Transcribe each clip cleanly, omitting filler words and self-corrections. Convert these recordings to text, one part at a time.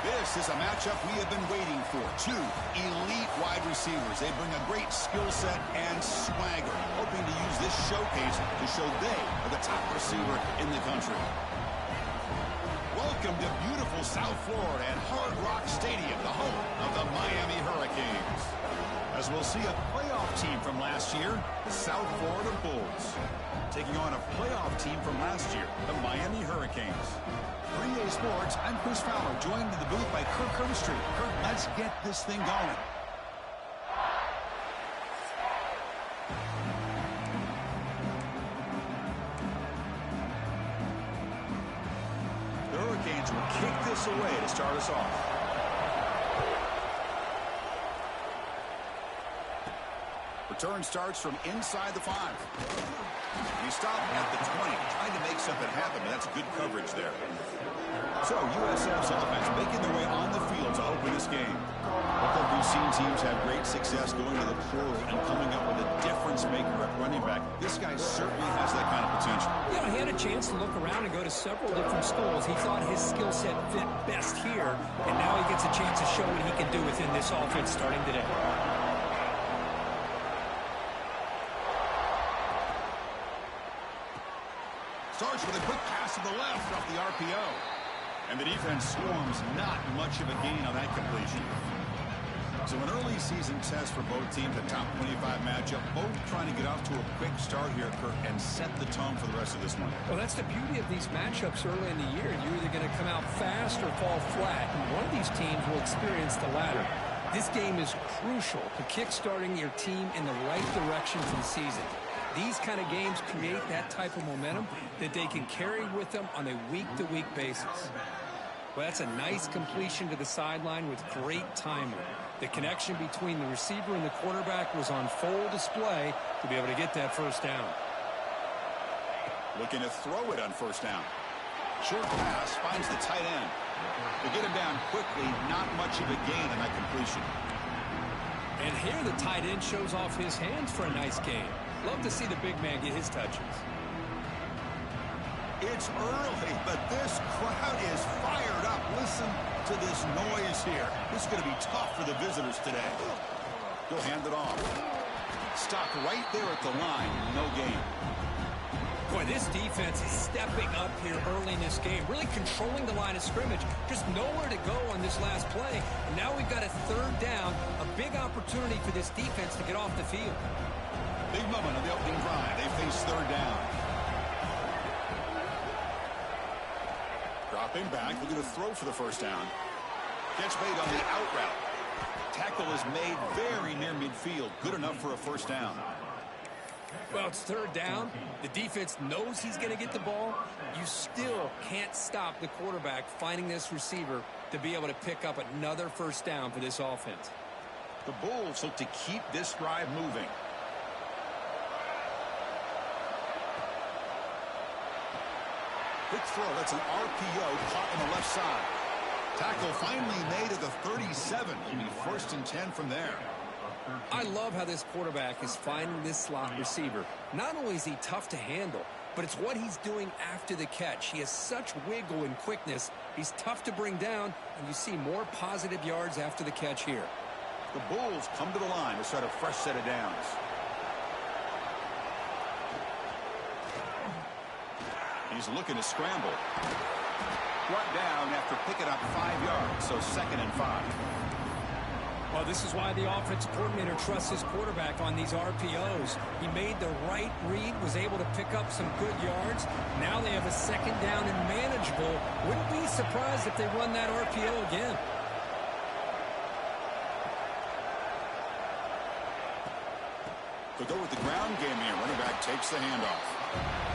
This is a matchup we have been waiting for. Two elite wide receivers. They bring a great skill set and swagger, hoping to use this showcase to show they are the top receiver in the country. Welcome to beautiful South Florida and Hard Rock Stadium, the home of the Miami Hurricanes. As we'll see a playoff team from last year, the South Florida Bulls, taking on a playoff team from last year, the Miami Hurricanes. 3A Sports, I'm Chris Fowler, joined in the booth by Kirk Herbstreit. Kirk, let's get this thing going. The Hurricanes will kick this away to start us off. Return starts from inside the 5. We stop at the 20, trying to make something happen, but that's good coverage there. So, USF's offense making their way on the field to open this game. Although we've seen teams have great success going to the portal and coming up with a difference maker at running back, this guy certainly has that kind of potential. Yeah, he had a chance to look around and go to several different schools. He thought his skill set fit best here, and now he gets a chance to show what he can do within this offense starting today. Starts with a quick pass to the left off the RPO. And the defense swarms, not much of a gain on that completion. So an early season test for both teams, a top 25 matchup, both trying to get off to a quick start here, Kirk, and set the tone for the rest of this one. Well, that's the beauty of these matchups early in the year. You're either going to come out fast or fall flat, and one of these teams will experience the latter. This game is crucial to kick-starting your team in the right direction for the season. These kind of games create that type of momentum that they can carry with them on a week-to-week basis. Well, that's a nice completion to the sideline with great timing. The connection between the receiver and the quarterback was on full display to be able to get that first down. Looking to throw it on first down. Short pass finds the tight end. To get him down quickly, not much of a gain on that completion. And here the tight end shows off his hands for a nice gain. Love to see the big man get his touches. It's early, but this crowd is fired up. Listen to this noise here. This is going to be tough for the visitors today. He'll hand it off. Stopped right there at the line. No gain. Boy, this defense is stepping up here early in this game, really controlling the line of scrimmage. Just nowhere to go on this last play. And now we've got a third down, a big opportunity for this defense to get off the field. Big moment on the opening drive. They face third down. Dropping back, looking to throw for the first down. Catch made on the out route. Tackle is made very near midfield. Good enough for a first down. Well, it's third down. The defense knows he's going to get the ball. You still can't stop the quarterback finding this receiver to be able to pick up another first down for this offense. The Bulls look to keep this drive moving. Quick throw. That's an RPO caught on the left side. Tackle finally made at the 37. It'll be first and 10 from there. I love how this quarterback is finding this slot receiver. Not only is he tough to handle, but it's what he's doing after the catch. He has such wiggle and quickness. He's tough to bring down, and you see more positive yards after the catch here. The Bulls come to the line to start a fresh set of downs. He's looking to scramble. Brought down after picking up 5 yards, so 2nd and 5. Well, this is why the offensive coordinator trusts his quarterback on these RPOs. He made the right read, was able to pick up some good yards. Now they have a 2nd down and manageable. Wouldn't be surprised if they run that RPO again. To go with the ground game here, running back takes the handoff.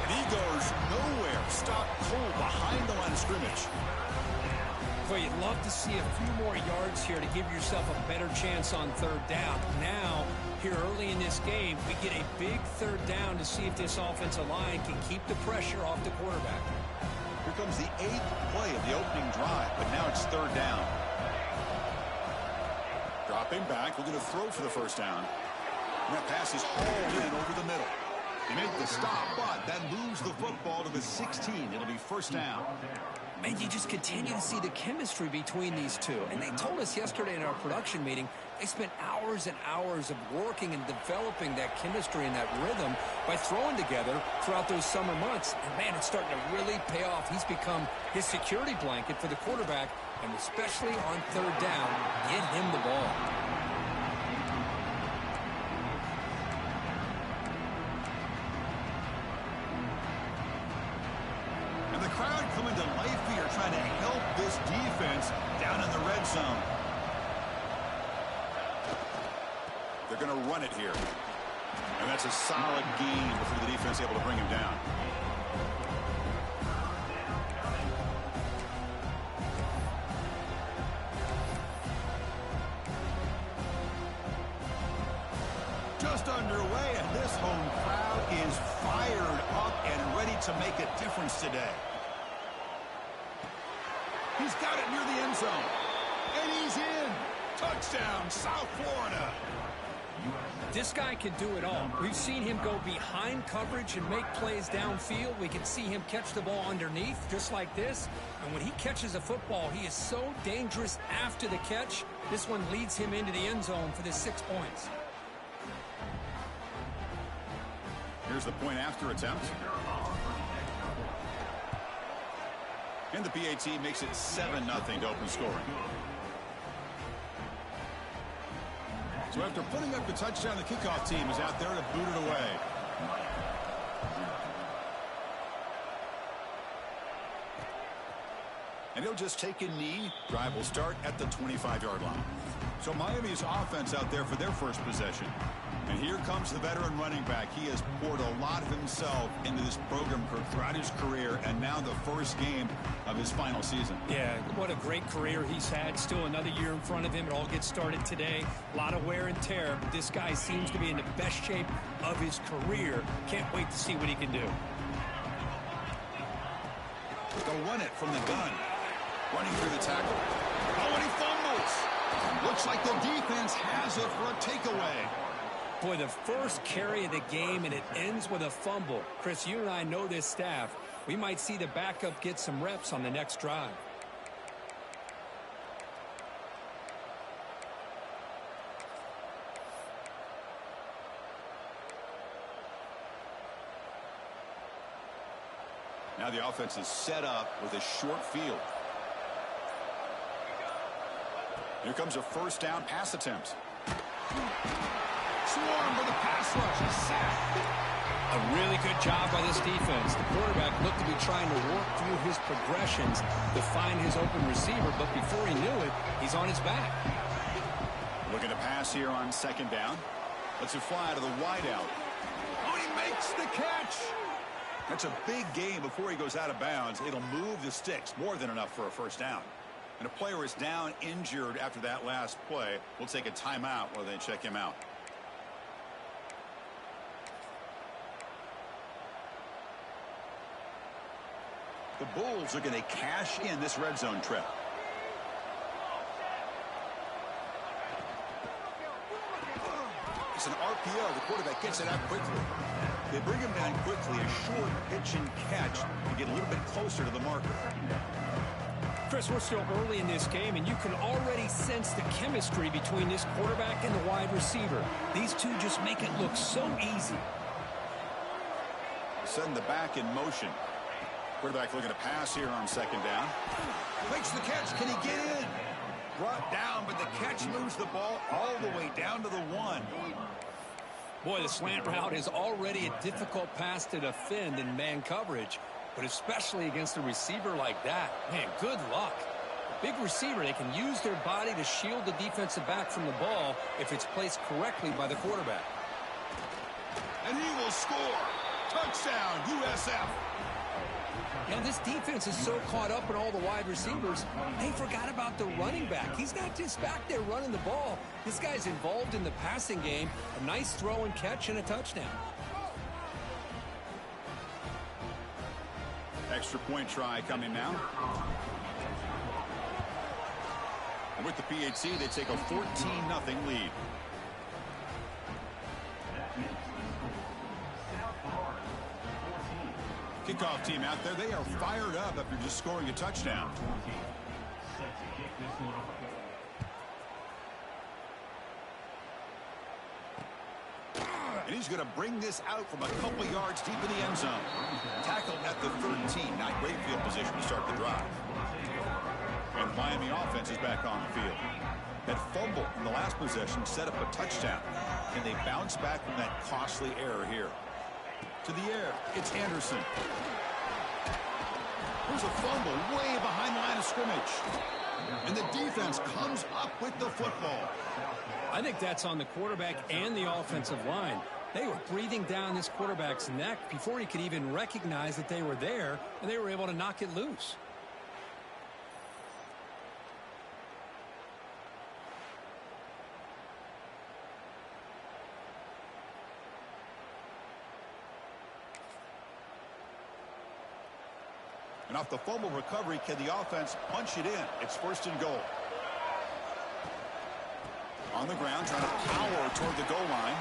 And he goes nowhere. Stopped cold behind the line of scrimmage. Well, you'd love to see a few more yards here to give yourself a better chance on third down. Now, here early in this game, we get a big third down to see if this offensive line can keep the pressure off the quarterback. Here comes the 8th play of the opening drive, but now it's third down. Dropping back, looking to throw for the first down. And that pass is hauled in over the middle. They make the stop, but that moves the football to the 16. It'll be first down. And you just continue to see the chemistry between these two. And they told us yesterday in our production meeting, they spent hours and hours of working and developing that chemistry and that rhythm by throwing together throughout those summer months. And, man, it's starting to really pay off. He's become his security blanket for the quarterback, and especially on third down, get him the ball. And the crowd coming to life here trying to help this defense down in the red zone. They're going to run it here. And that's a solid gain before the defense able to bring him down. Just underway, and this home crowd is fired up and ready to make a difference today. He's got it near the end zone. And he's in. Touchdown, South Florida. This guy can do it all. We've seen him go behind coverage and make plays downfield. We can see him catch the ball underneath, just like this. And when he catches a football, he is so dangerous after the catch. This one leads him into the end zone for the 6 points. Here's the point after attempt. And the PAT makes it 7-0 to open scoring. So after putting up the touchdown, the kickoff team is out there to boot it away. And he'll just take a knee. Drive will start at the 25-yard line. So Miami's offense out there for their first possession. And here comes the veteran running back. He has poured a lot of himself into this program throughout his career, and now the first game of his final season. Yeah, what a great career he's had. Still another year in front of him. It all gets started today. A lot of wear and tear, but this guy seems to be in the best shape of his career. Can't wait to see what he can do. They'll run it from the gun. Running through the tackle. Oh, and he fumbles. Looks like the defense has it for a takeaway. Boy, the first carry of the game, and it ends with a fumble. Chris, you and I know this staff. We might see the backup get some reps on the next drive. Now the offense is set up with a short field. Here comes a first down pass attempt. Swarm with a pass rush. A sack. A really good job by this defense. The quarterback looked to be trying to work through his progressions to find his open receiver, but before he knew it, he's on his back. Looking to pass here on second down. Lets it fly to the wideout. Oh, he makes the catch. That's a big gain before he goes out of bounds. It'll move the sticks, more than enough for a first down. And a player is down injured after that last play. We'll take a timeout while they check him out. The Bulls are going to cash in this red zone trip. It's an RPO. The quarterback gets it out quickly. They bring him down quickly. A short pitch and catch to get a little bit closer to the marker. Chris, we're still early in this game, and you can already sense the chemistry between this quarterback and the wide receiver. These two just make it look so easy. Setting the back in motion. Quarterback looking to pass here on second down. Makes the catch. Can he get in? Brought down, but the catch moves the ball all the way down to the 1. Boy, the slant route is already a difficult pass to defend in man coverage, but especially against a receiver like that. Man, good luck. Big receiver, they can use their body to shield the defensive back from the ball if it's placed correctly by the quarterback. And he will score. Touchdown, USF. Now, this defense is so caught up in all the wide receivers, they forgot about the running back. He's not just back there running the ball. This guy's involved in the passing game. A nice throw and catch and a touchdown. Extra point try coming now. And with the PAT, they take a 14-0 lead. kickoff team out there, they are fired up after just scoring a touchdown. And he's going to bring this out from a couple yards deep in the end zone. Tackled at the 13. Not great field position to start the drive. And the Miami offense is back on the field. That fumble in the last possession set up a touchdown. Can they bounce back from that costly error here? To the air, it's Anderson. There's a fumble way behind the line of scrimmage. And the defense comes up with the football. I think that's on the quarterback and the offensive line. They were breathing down this quarterback's neck before he could even recognize that they were there, and they were able to knock it loose. And off the fumble recovery, can the offense punch it in? It's 1st and goal. On the ground, trying to power toward the goal line.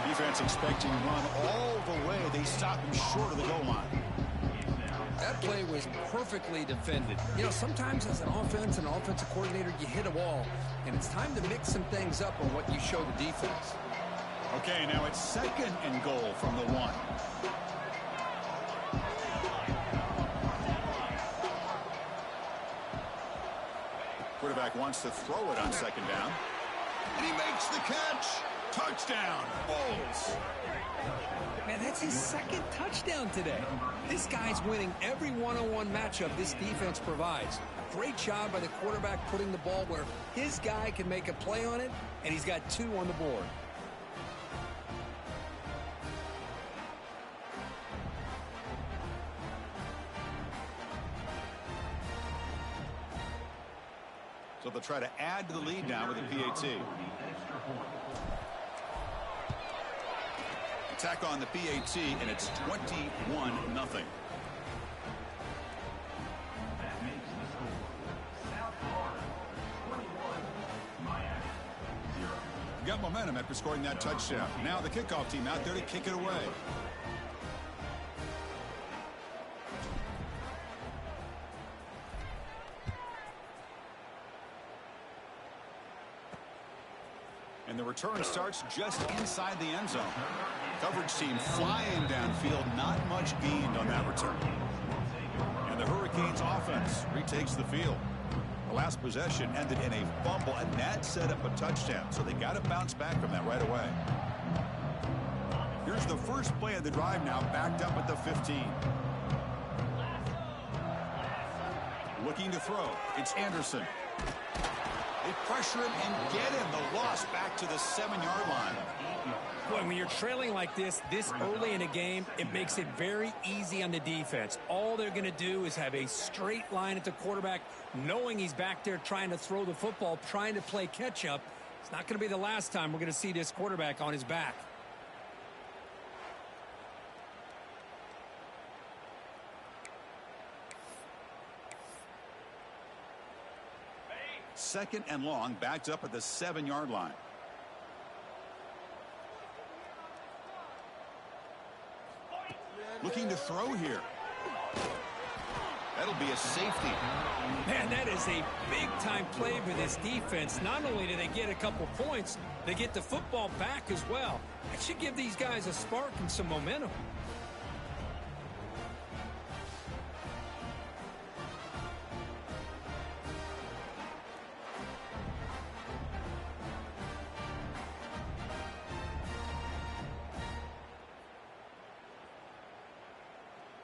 Defense expecting to run all the way. They stop him short of the goal line. That play was perfectly defended. You know, sometimes as an offensive coordinator, you hit a wall, and it's time to mix some things up on what you show the defense. Okay, now it's 2nd and goal from the 1. Quarterback wants to throw it on 2nd down. And he makes the catch. Touchdown, Bulls. Man, that's his 2nd touchdown today. This guy's winning every one-on-one matchup this defense provides. Great job by the quarterback putting the ball where his guy can make a play on it, and he's got 2 on the board. So they'll try to add to the lead now with a PAT. Attack on the PAT, and it's 21-0. Got momentum after scoring that touchdown. Now the kickoff team out there to kick it away. And the return starts just inside the end zone. Coverage team flying downfield. Not much gained on that return. And the Hurricanes offense retakes the field. The last possession ended in a fumble, and that set up a touchdown. So they got to bounce back from that right away. Here's the first play of the drive now, backed up at the 15. Looking to throw. It's Anderson. They pressure him and get him. The loss back to the 7-yard line. Boy, when you're trailing like this early in a game, it makes it very easy on the defense. All they're going to do is have a straight line at the quarterback, knowing he's back there trying to throw the football, trying to play catch-up. It's not going to be the last time we're going to see this quarterback on his back. Second and long, backed up at the 7-yard line. Looking to throw here. That'll be a safety. Man, that is a big-time play for this defense. Not only do they get a couple points, they get the football back as well. That should give these guys a spark and some momentum.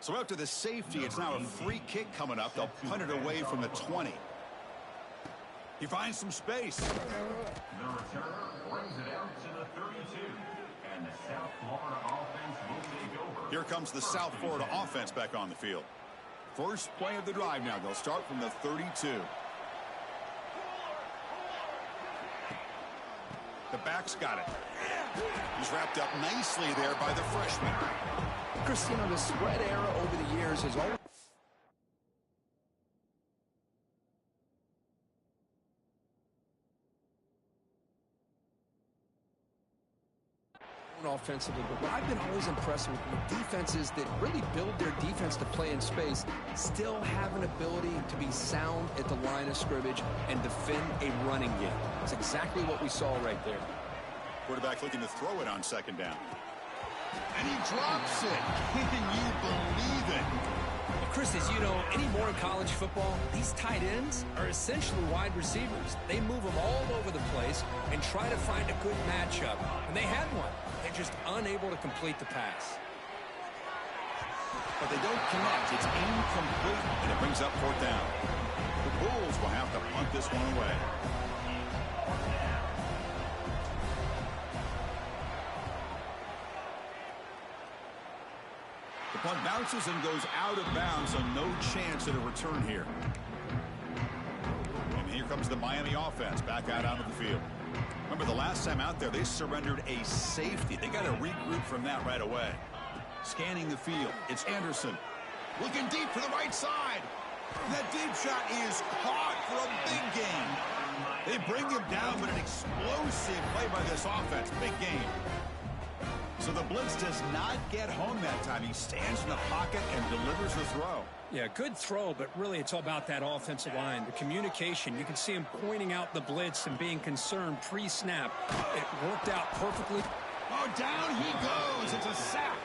So after the safety, it's now a free kick coming up. They'll punt it away from the 20. He finds some space. The returner brings it out to the 32. And the South Florida offense will take over. Here comes the South Florida offense back on the field. First play of the drive now. They'll start from the 32. The back's got it. He's wrapped up nicely there by the freshman. Chris, you know, the spread era over the years has always important offensively, but what I've been always impressed with defenses that really build their defense to play in space still have an ability to be sound at the line of scrimmage and defend a running game. It's exactly what we saw right there. Quarterback looking to throw it on second down. And he drops it. Can you believe it? Well, Chris, as you know, anymore in college football, these tight ends are essentially wide receivers. They move them all over the place and try to find a good matchup. And they had one. They're just unable to complete the pass. But they don't connect. It's incomplete, and it brings up fourth down. The Bulls will have to punt this one away. The punt bounces and goes out of bounds, so no chance at a return here. And here comes the Miami offense back out onto the field. Remember, the last time out there, they surrendered a safety. They got to regroup from that right away. Scanning the field, it's Anderson. Looking deep for the right side. That deep shot is caught for a big gain. They bring him down, but an explosive play by this offense. Big game. So the blitz does not get home that time. He stands in the pocket and delivers the throw. Yeah, good throw, but really it's all about that offensive line, the communication. You can see him pointing out the blitz and being concerned pre-snap. It worked out perfectly. Oh, down he goes. It's a sack.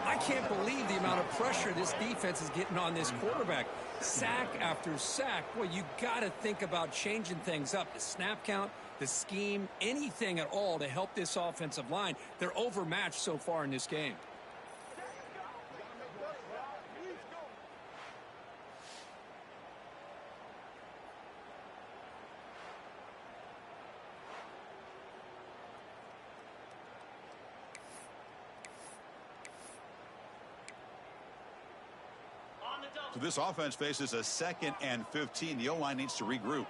I can't believe the amount of pressure this defense is getting on this quarterback. Sack after sack. Well, you got to think about changing things up. The snap count, the scheme, anything at all to help this offensive line. They're overmatched so far in this game. So this offense faces a 2nd and 15. The O-line needs to regroup.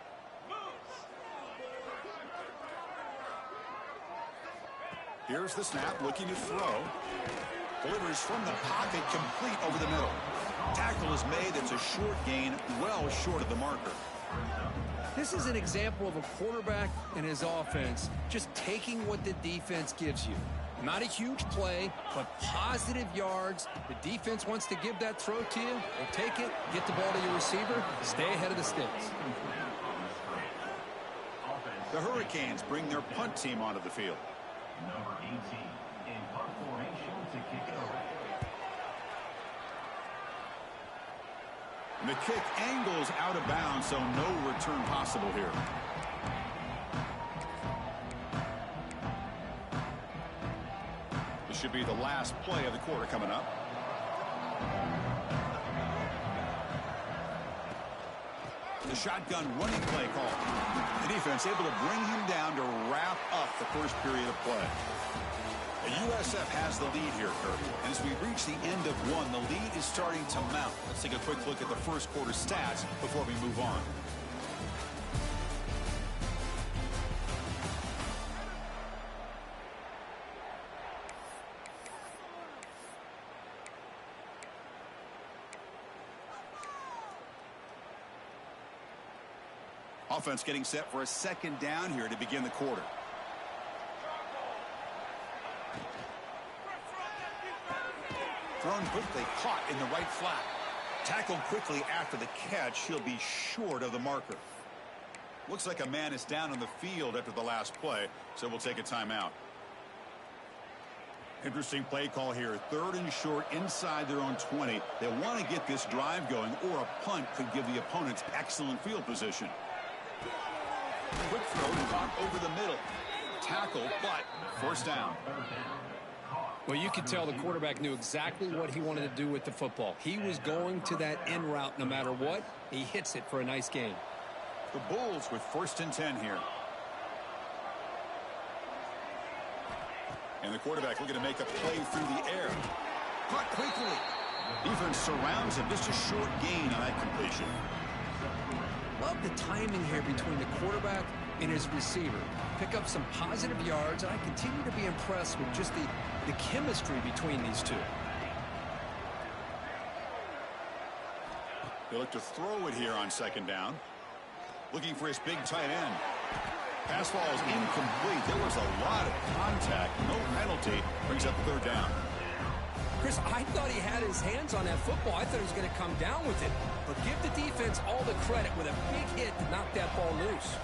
Here's the snap, looking to throw. Delivers from the pocket, complete over the middle. Tackle is made. It's a short gain, well short of the marker. This is an example of a quarterback and his offense just taking what the defense gives you. Not a huge play, but positive yards. The defense wants to give that throw to you. Well, take it, get the ball to your receiver, stay ahead of the sticks. The Hurricanes bring their punt team onto the field. Number 18 in punt formation to kick it away. And the kick angles out of bounds, so no return possible here. This should be the last play of the quarter coming up. The shotgun running play call. The defense able to bring him down to wrap up the first period of play. The USF has the lead here, Kirk. And as we reach the end of one, the lead is starting to mount. Let's take a quick look at the first quarter stats before we move on. Offense getting set for a 2nd down here to begin the quarter. Thrown quickly, caught in the right flat. Tackled quickly after the catch. He'll be short of the marker. Looks like a man is down on the field after the last play, so we'll take a timeout. Interesting play call here. 3rd and short inside their own 20. They want to get this drive going, or a punt could give the opponents excellent field position. Quick throw caught over the middle. Tackle, but first down. Well, you could tell the quarterback knew exactly what he wanted to do with the football. He was going to that in route no matter what. He hits it for a nice gain. The Bulls with 1st and 10 here. And the quarterback looking to make a play through the air. Caught quickly. Defense surrounds him. Just a short gain on that completion. Love the timing here between the quarterback and his receiver. Pick up some positive yards, and I continue to be impressed with just the chemistry between these two. They look to throw it here on 2nd down. Looking for his big tight end. Pass ball is incomplete. There was a lot of contact. No penalty. Brings up third down. Chris, I thought he had his hands on that football. I thought he was going to come down with it. But give the defense all the credit with a big hit to knock that ball loose.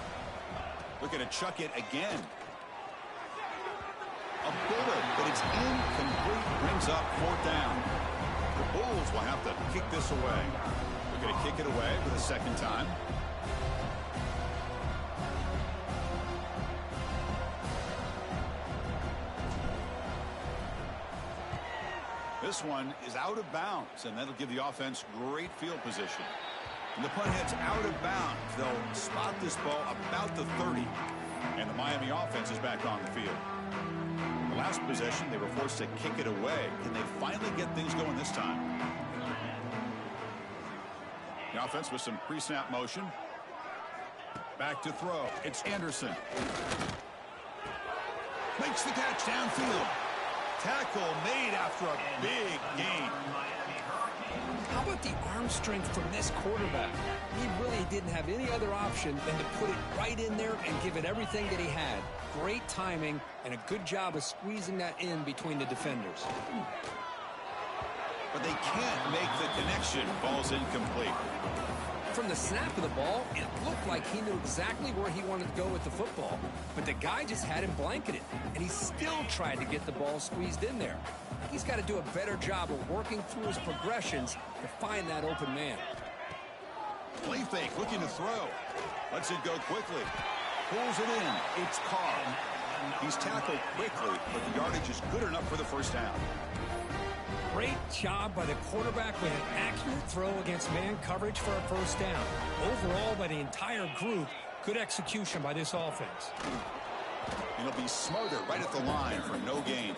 Looking to chuck it again. A bullet, but it's incomplete. Brings up fourth down. The Bulls will have to kick this away. They're going to kick it away for the second time. This one is out of bounds, and that'll give the offense great field position. And the punt heads out of bounds. They'll spot this ball about the 30. And the Miami offense is back on the field. The last possession, they were forced to kick it away. Can they finally get things going this time? The offense with some pre-snap motion. Back to throw. It's Anderson. Makes the catch downfield. Tackle made after a big gain. How about the arm strength from this quarterback? He really didn't have any other option than to put it right in there and give it everything that he had. Great timing and a good job of squeezing that in between the defenders. But they can't make the connection. Ball's incomplete. From the snap of the ball, it looked like he knew exactly where he wanted to go with the football. But the guy just had him blanketed, and he still tried to get the ball squeezed in there. He's got to do a better job of working through his progressions to find that open man. Play fake, looking to throw. Lets it go quickly. Pulls it in. It's Carr. He's tackled quickly, but the yardage is good enough for the first down. Great job by the quarterback with an accurate throw against man coverage for a first down. Overall, by the entire group, good execution by this offense. And he'll be smarter right at the line for no gain.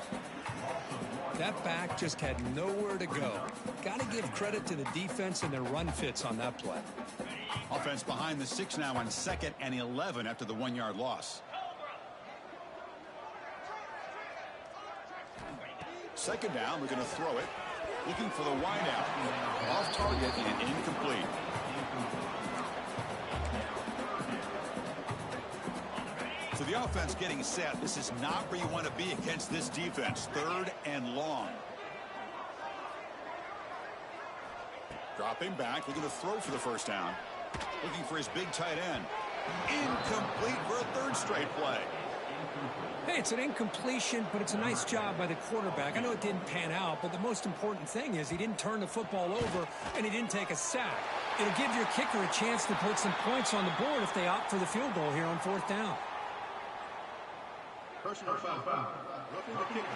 That back just had nowhere to go. Got to give credit to the defense and their run fits on that play. Offense behind the 6 now on 2nd and 11 after the 1-yard loss. Second down, we're going to throw it. Looking for the wideout. Off target and incomplete. So the offense getting set. This is not where you want to be against this defense. 3rd and long. Dropping back, looking to throw for the first down. Looking for his big tight end. Incomplete for a 3rd straight play. Hey, it's an incompletion, but it's a nice job by the quarterback. I know it didn't pan out, but the most important thing is he didn't turn the football over and he didn't take a sack. It'll give your kicker a chance to put some points on the board if they opt for the field goal here on 4th down. Personal foul. Roughing the kicker.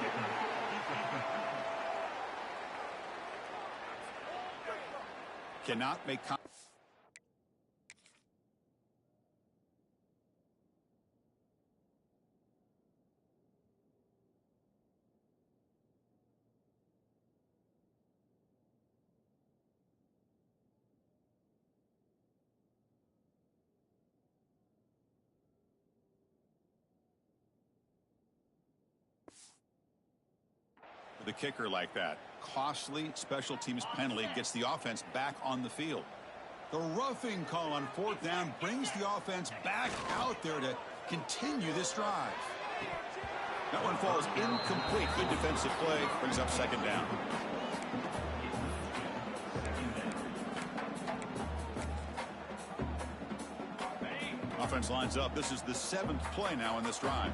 Cannot make the kicker like that. Costly special teams penalty gets the offense back on the field. The roughing call on 4th down brings the offense back out there to continue this drive. That one falls incomplete. Good defensive play. Brings up 2nd down. Offense lines up. This is the 7th play now in this drive.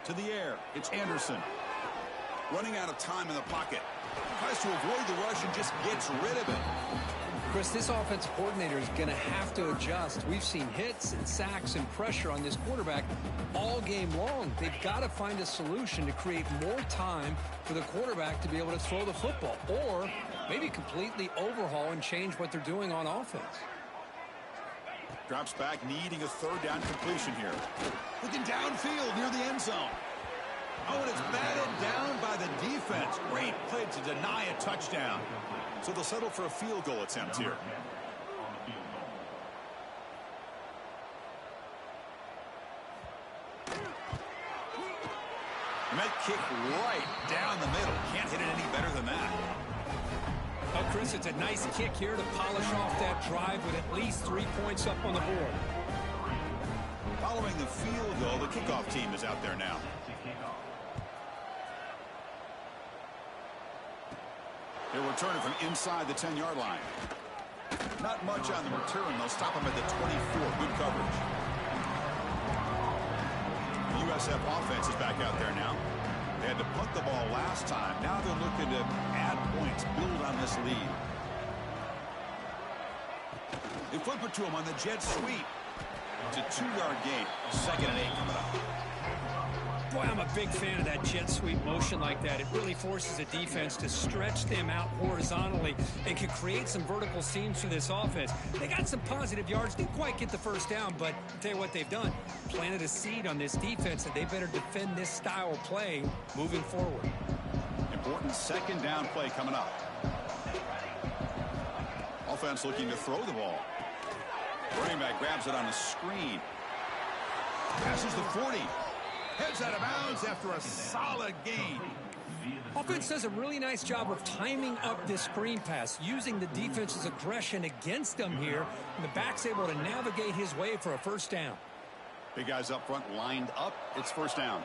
To the air, it's Anderson. Running out of time in the pocket. Tries to avoid the rush and just gets rid of it. Chris, this offensive coordinator is going to have to adjust. We've seen hits and sacks and pressure on this quarterback all game long. They've got to find a solution to create more time for the quarterback to be able to throw the football, or maybe completely overhaul and change what they're doing on offense. Drops back, needing a 3rd down completion here. Looking downfield near the end zone. Oh, and it's batted down by the defense. Great play to deny a touchdown. So they'll settle for a field goal attempt here. And that kick right down the middle. Can't hit it any better than that. Chris, it's a nice kick here to polish off that drive with at least 3 points up on the board. Following the field goal, the kickoff team is out there now. They'll return it from inside the 10-yard line. Not much on the return. They'll stop him at the 24. Good coverage. The USF offense is back out there now. They had to punt the ball last time. Now they're looking to add points, build on this lead. They flip it to him on the jet sweep. It's a 2-yard gain. 2nd and 8 coming up. Boy, I'm a big fan of that jet sweep motion like that. It really forces a defense to stretch them out horizontally and can create some vertical seams for this offense. They got some positive yards. Didn't quite get the first down, but I'll tell you what they've done. Planted a seed on this defense, and they better defend this style of play moving forward. Important 2nd down play coming up. Offense looking to throw the ball. Running back grabs it on a screen. Passes the 40. Heads out of bounds after a solid gain. Offense does a really nice job of timing up this screen pass, using the defense's aggression against them here, and the back's able to navigate his way for a first down. Big guys up front lined up. It's first down.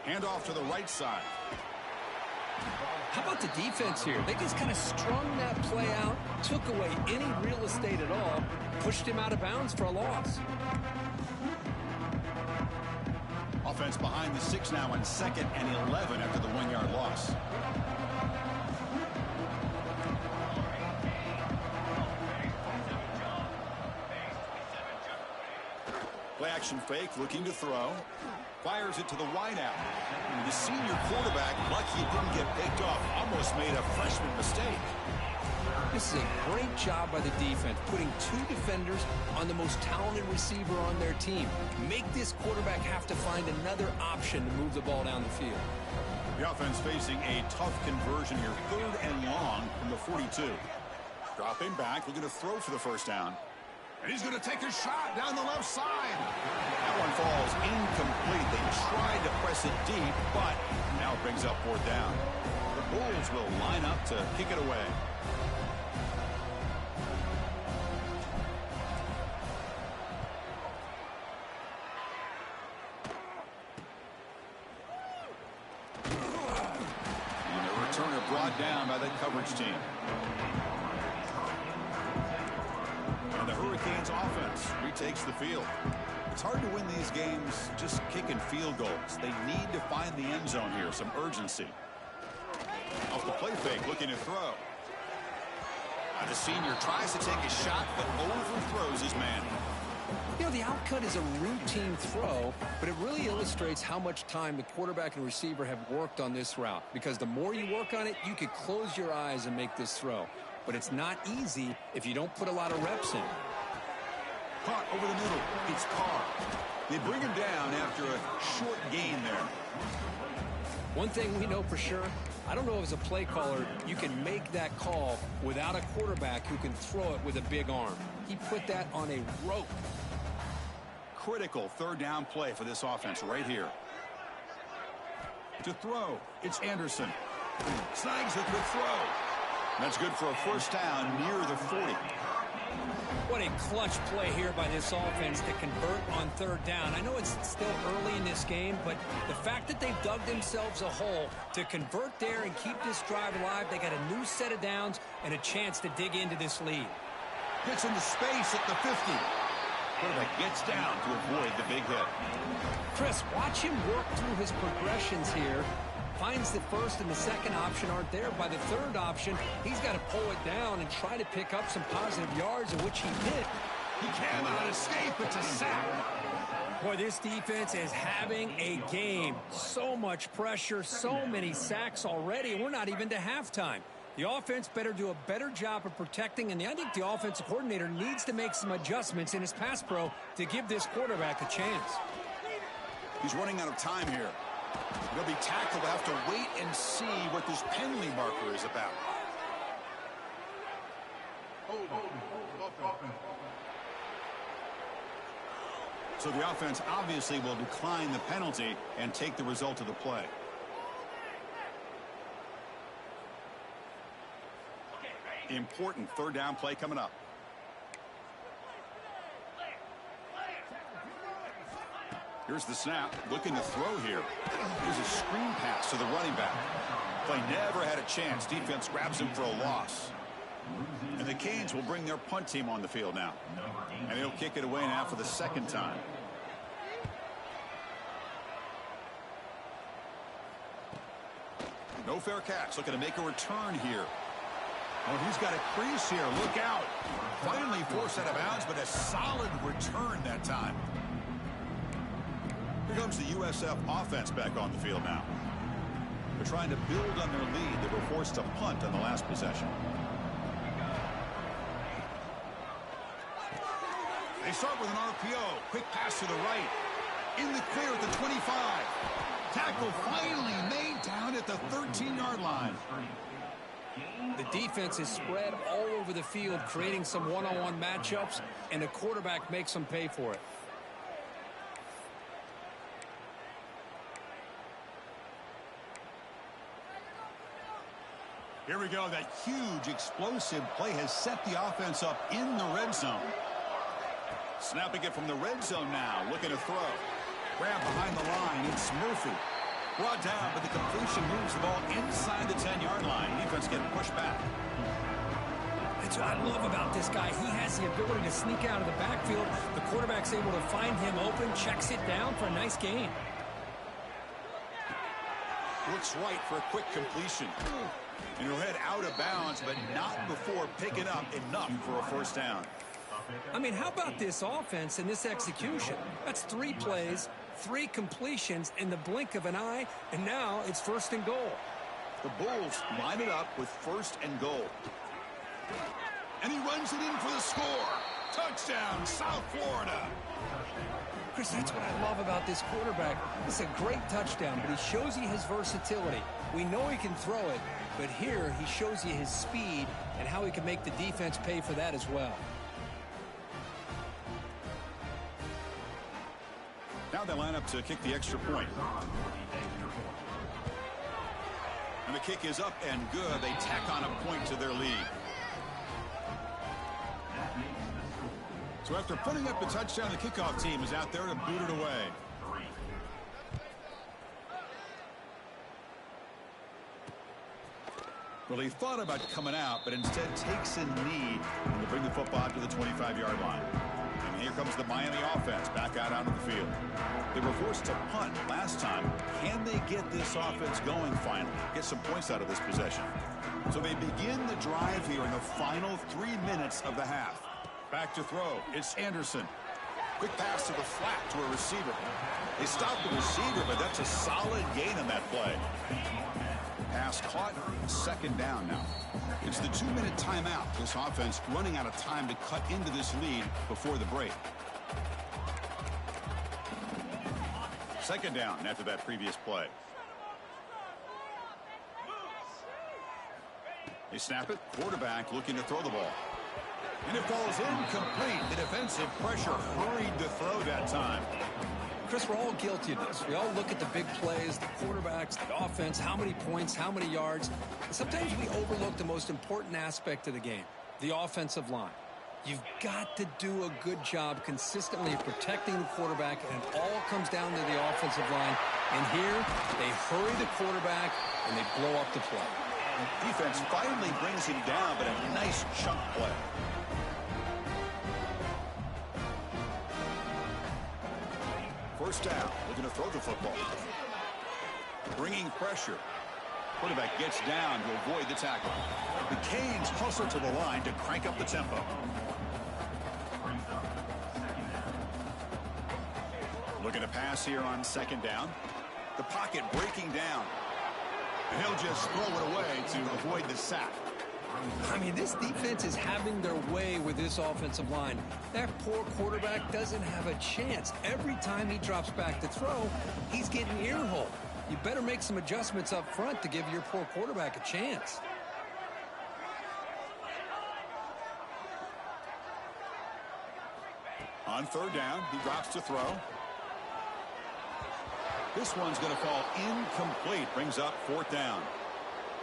Hand off to the right side. How about the defense here? They just kind of strung that play out, took away any real estate at all, pushed him out of bounds for a loss. Offense behind the 6 now on 2nd and 11 after the 1-yard loss. Play action fake, looking to throw. Fires it to the wideout. The senior quarterback, lucky it didn't get picked off, almost made a freshman mistake. This is a great job by the defense, putting 2 defenders on the most talented receiver on their team. Make this quarterback have to find another option to move the ball down the field. The offense facing a tough conversion here, 3rd and long from the 42. Dropping back, looking to throw for the first down. And he's going to take a shot down the left side. That one falls incomplete. They tried to press it deep, but now it brings up 4th down. The Bulls will line up to kick it away. And the returner brought down by the coverage team. And the Hurricanes offense retakes the field. It's hard to win these games just kicking field goals. They need to find the end zone here, some urgency. Off the play fake, looking to throw. The senior tries to take a shot, but overthrows his man. You know, the outcut is a routine throw, but it really illustrates how much time the quarterback and receiver have worked on this route. Because the more you work on it, you could close your eyes and make this throw. But it's not easy if you don't put a lot of reps in. Caught over the middle. It's Carr. They bring him down after a short gain there. One thing we know for sure, I don't know if as a play caller you can make that call without a quarterback who can throw it with a big arm. He put that on a rope. Critical 3rd down play for this offense right here. To throw, it's Anderson. Snags a good throw. That's good for a first down near the 40. What a clutch play here by this offense to convert on 3rd down. I know it's still early in this game, but the fact that they've dug themselves a hole to convert there and keep this drive alive, they got a new set of downs and a chance to dig into this lead. Gets into space at the 50. Quarterback gets down to avoid the big hit. Chris, watch him work through his progressions here. Finds the 1st and the 2nd option aren't there. By the 3rd option, he's got to pull it down and try to pick up some positive yards, in which he did. He cannot escape. It's a sack. Boy, this defense is having a game. So much pressure, so many sacks already, and we're not even to halftime. The offense better do a better job of protecting, and I think the offensive coordinator needs to make some adjustments in his pass pro to give this quarterback a chance. He's running out of time here. He'll be tackled. We'll have to wait and see what this penalty marker is about. So the offense obviously will decline the penalty and take the result of the play. Important third down play coming up. Here's the snap. Looking to throw here. Here's a screen pass to the running back. Play never had a chance. Defense grabs him for a loss. And the Canes will bring their punt team on the field now. And he'll kick it away now for the second time. No fair catch. Looking to make a return here. Oh, he's got a crease here. Look out. Finally forced out of bounds, but a solid return that time. Here comes the USF offense back on the field now. They're trying to build on their lead. They were forced to punt on the last possession. They start with an RPO. Quick pass to the right. In the clear at the 25. Tackle finally made down at the 13-yard line. The defense is spread all over the field, creating some one-on-one matchups, and the quarterback makes them pay for it. Here we go. That huge explosive play has set the offense up in the red zone. Snapping it from the red zone now. Looking to throw. Grab behind the line. It's Murphy. Brought down, but the completion moves the ball inside the 10-yard line. Defense getting pushed back. That's what I love about this guy. He has the ability to sneak out of the backfield. The quarterback's able to find him open, checks it down for a nice gain. Looks right for a quick completion. And he'll head out of bounds, but not before picking up enough for a first down. I mean, how about this offense and this execution? That's 3 plays, 3 completions in the blink of an eye, and now it's first and goal. The Bulls line it up with first and goal. And he runs it in for the score. Touchdown, South Florida. Chris, that's what I love about this quarterback. It's a great touchdown, but he shows you his versatility. We know he can throw it, but here he shows you his speed and how he can make the defense pay for that as well. Now they line up to kick the extra point. And the kick is up and good. They tack on a point to their lead. So after putting up the touchdown, the kickoff team is out there to boot it away. Well, he thought about coming out, but instead takes a knee to bring the football to the 25-yard line. And here comes the Miami offense back out onto the field. They were forced to punt last time. Can they get this offense going finally? Get some points out of this possession. So they begin the drive here in the final 3 minutes of the half. Back to throw. It's Anderson. Quick pass to the flat to a receiver. They stop the receiver, but that's a solid gain on that play. Pass caught. Second down now. It's the 2-minute timeout. This offense running out of time to cut into this lead before the break. Second down after that previous play. They snap it. Quarterback looking to throw the ball. And it falls incomplete. The defensive pressure hurried to throw that time. Chris, we're all guilty of this. We all look at the big plays, the quarterbacks, the offense, how many points, how many yards. And sometimes we overlook the most important aspect of the game, the offensive line. You've got to do a good job consistently protecting the quarterback, and it all comes down to the offensive line. And here, they hurry the quarterback, and they blow up the play. Defense finally brings him down, but a nice chunk play. First down, looking to throw the football. Bringing pressure. Quarterback gets down to avoid the tackle. The Canes hustle to the line to crank up the tempo. Looking to pass here on second down. The pocket breaking down. And he'll just throw it away to avoid the sack. I mean, this defense is having their way with this offensive line. That poor quarterback doesn't have a chance. Every time he drops back to throw, he's getting earholed. You better make some adjustments up front to give your poor quarterback a chance. On third down, he drops to throw. This one's going to fall incomplete. Brings up fourth down.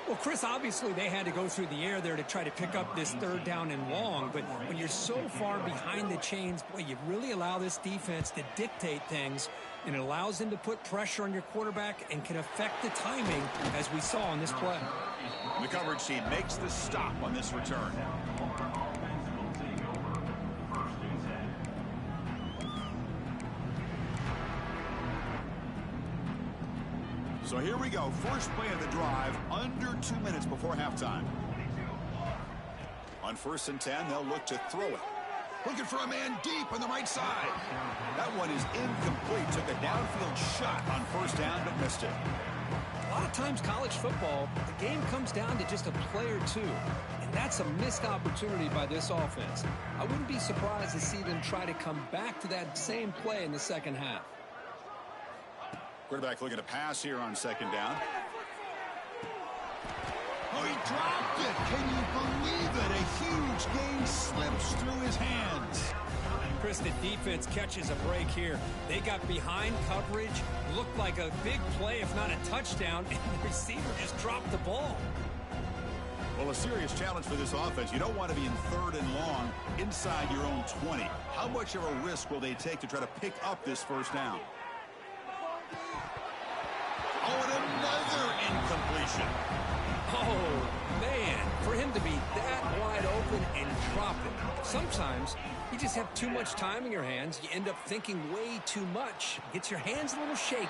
Well, Chris, obviously they had to go through the air there to try to pick up this third down and long, but when you're so far behind the chains, boy, you really allow this defense to dictate things, and it allows them to put pressure on your quarterback and can affect the timing, as we saw on this play. The coverage team makes the stop on this return. So here we go. First play of the drive, under 2 minutes before halftime. On 1st and 10, they'll look to throw it. Looking for a man deep on the right side. That one is incomplete. Took a downfield shot on 1st down, but missed it. A lot of times college football, the game comes down to just a play or two, and that's a missed opportunity by this offense. I wouldn't be surprised to see them try to come back to that same play in the second half. Quarterback looking to pass here on 2nd down. Oh, he dropped it. Can you believe it? A huge gain slips through his hands. Chris, the defense catches a break here. They got behind coverage, looked like a big play, if not a touchdown, and the receiver just dropped the ball. Well, a serious challenge for this offense. You don't want to be in 3rd and long inside your own 20. How much of a risk will they take to try to pick up this 1st down? Oh, and another incompletion. Oh, man, for him to be that wide open and drop it. Sometimes you just have too much time in your hands. You end up thinking way too much. Gets your hands a little shaky.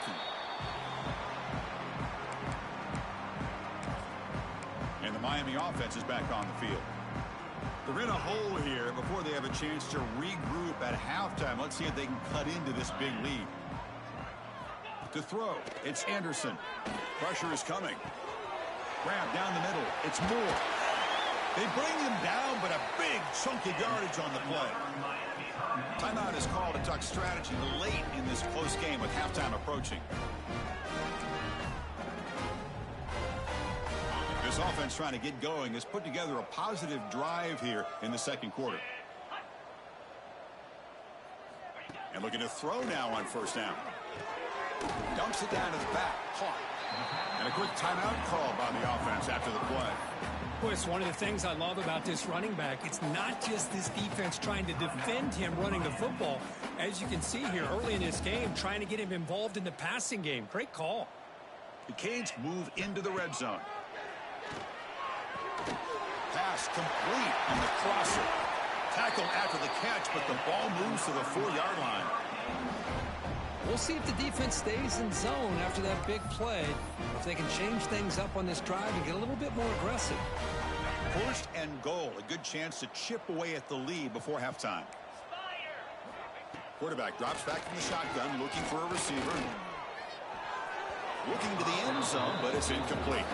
And the Miami offense is back on the field. They're in a hole here before they have a chance to regroup at halftime. Let's see if they can cut into this big lead. To throw, it's Anderson. Pressure is coming. Grab down the middle. It's Moore. They bring him down, but a big chunky yardage on the play. Timeout is called to talk strategy late in this close game with halftime approaching. This offense trying to get going has put together a positive drive here in the 2nd quarter. And looking to throw now on 1st down. Dumps it down to the back. Caught. And a quick timeout call by the offense after the play. Boy, it's one of the things I love about this running back. It's not just this defense trying to defend him running the football. As you can see here early in this game, trying to get him involved in the passing game. Great call. The Canes move into the red zone. Pass complete on the crosser. Tackled after the catch, but the ball moves to the 4-yard line. We'll see if the defense stays in zone after that big play. If they can change things up on this drive and get a little bit more aggressive. 1st and goal. A good chance to chip away at the lead before halftime. Quarterback drops back from the shotgun, looking for a receiver. Looking to the end zone, but it's incomplete.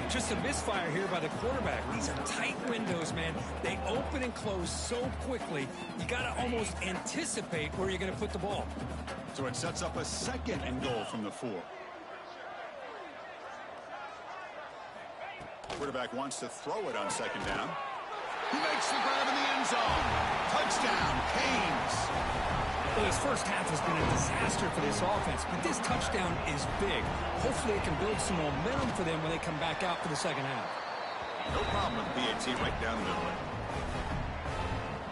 Just a misfire here by the quarterback. These are tight windows, man. They open and close so quickly, you got to almost anticipate where you're going to put the ball. So it sets up a 2nd and goal from the 4. Quarterback wants to throw it on 2nd down. He makes the grab in the end zone. Touchdown, Canes. Well, this first half has been a disaster for this offense, but this touchdown is big. Hopefully it can build some momentum for them when they come back out for the second half. No problem with PAT right down the middle.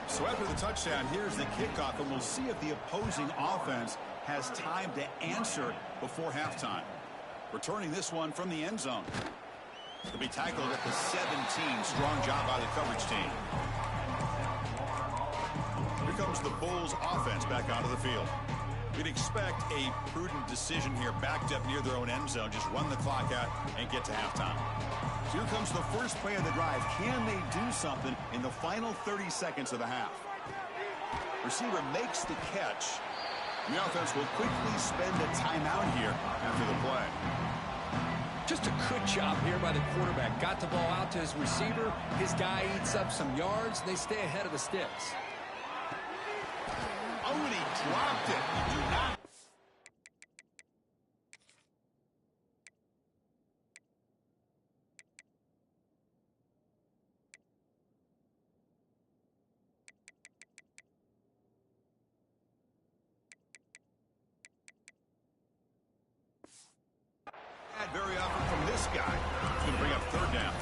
So after the touchdown, here's the kickoff, and we'll see if the opposing offense has time to answer before halftime. Returning this one from the end zone. To be tackled at the 17. Strong job by the coverage team. Here comes the Bulls offense back onto the field. We'd expect a prudent decision here, backed up near their own end zone. Just run the clock out and get to halftime. So here comes the first play of the drive. Can they do something in the final 30 seconds of the half? Receiver makes the catch. And the offense will quickly spend a timeout here after the play. Just a good job here by the quarterback. Got the ball out to his receiver. His guy eats up some yards. They stay ahead of the sticks. Oh, and he dropped it. You do not. that very often from this guy. It's going to bring up third down.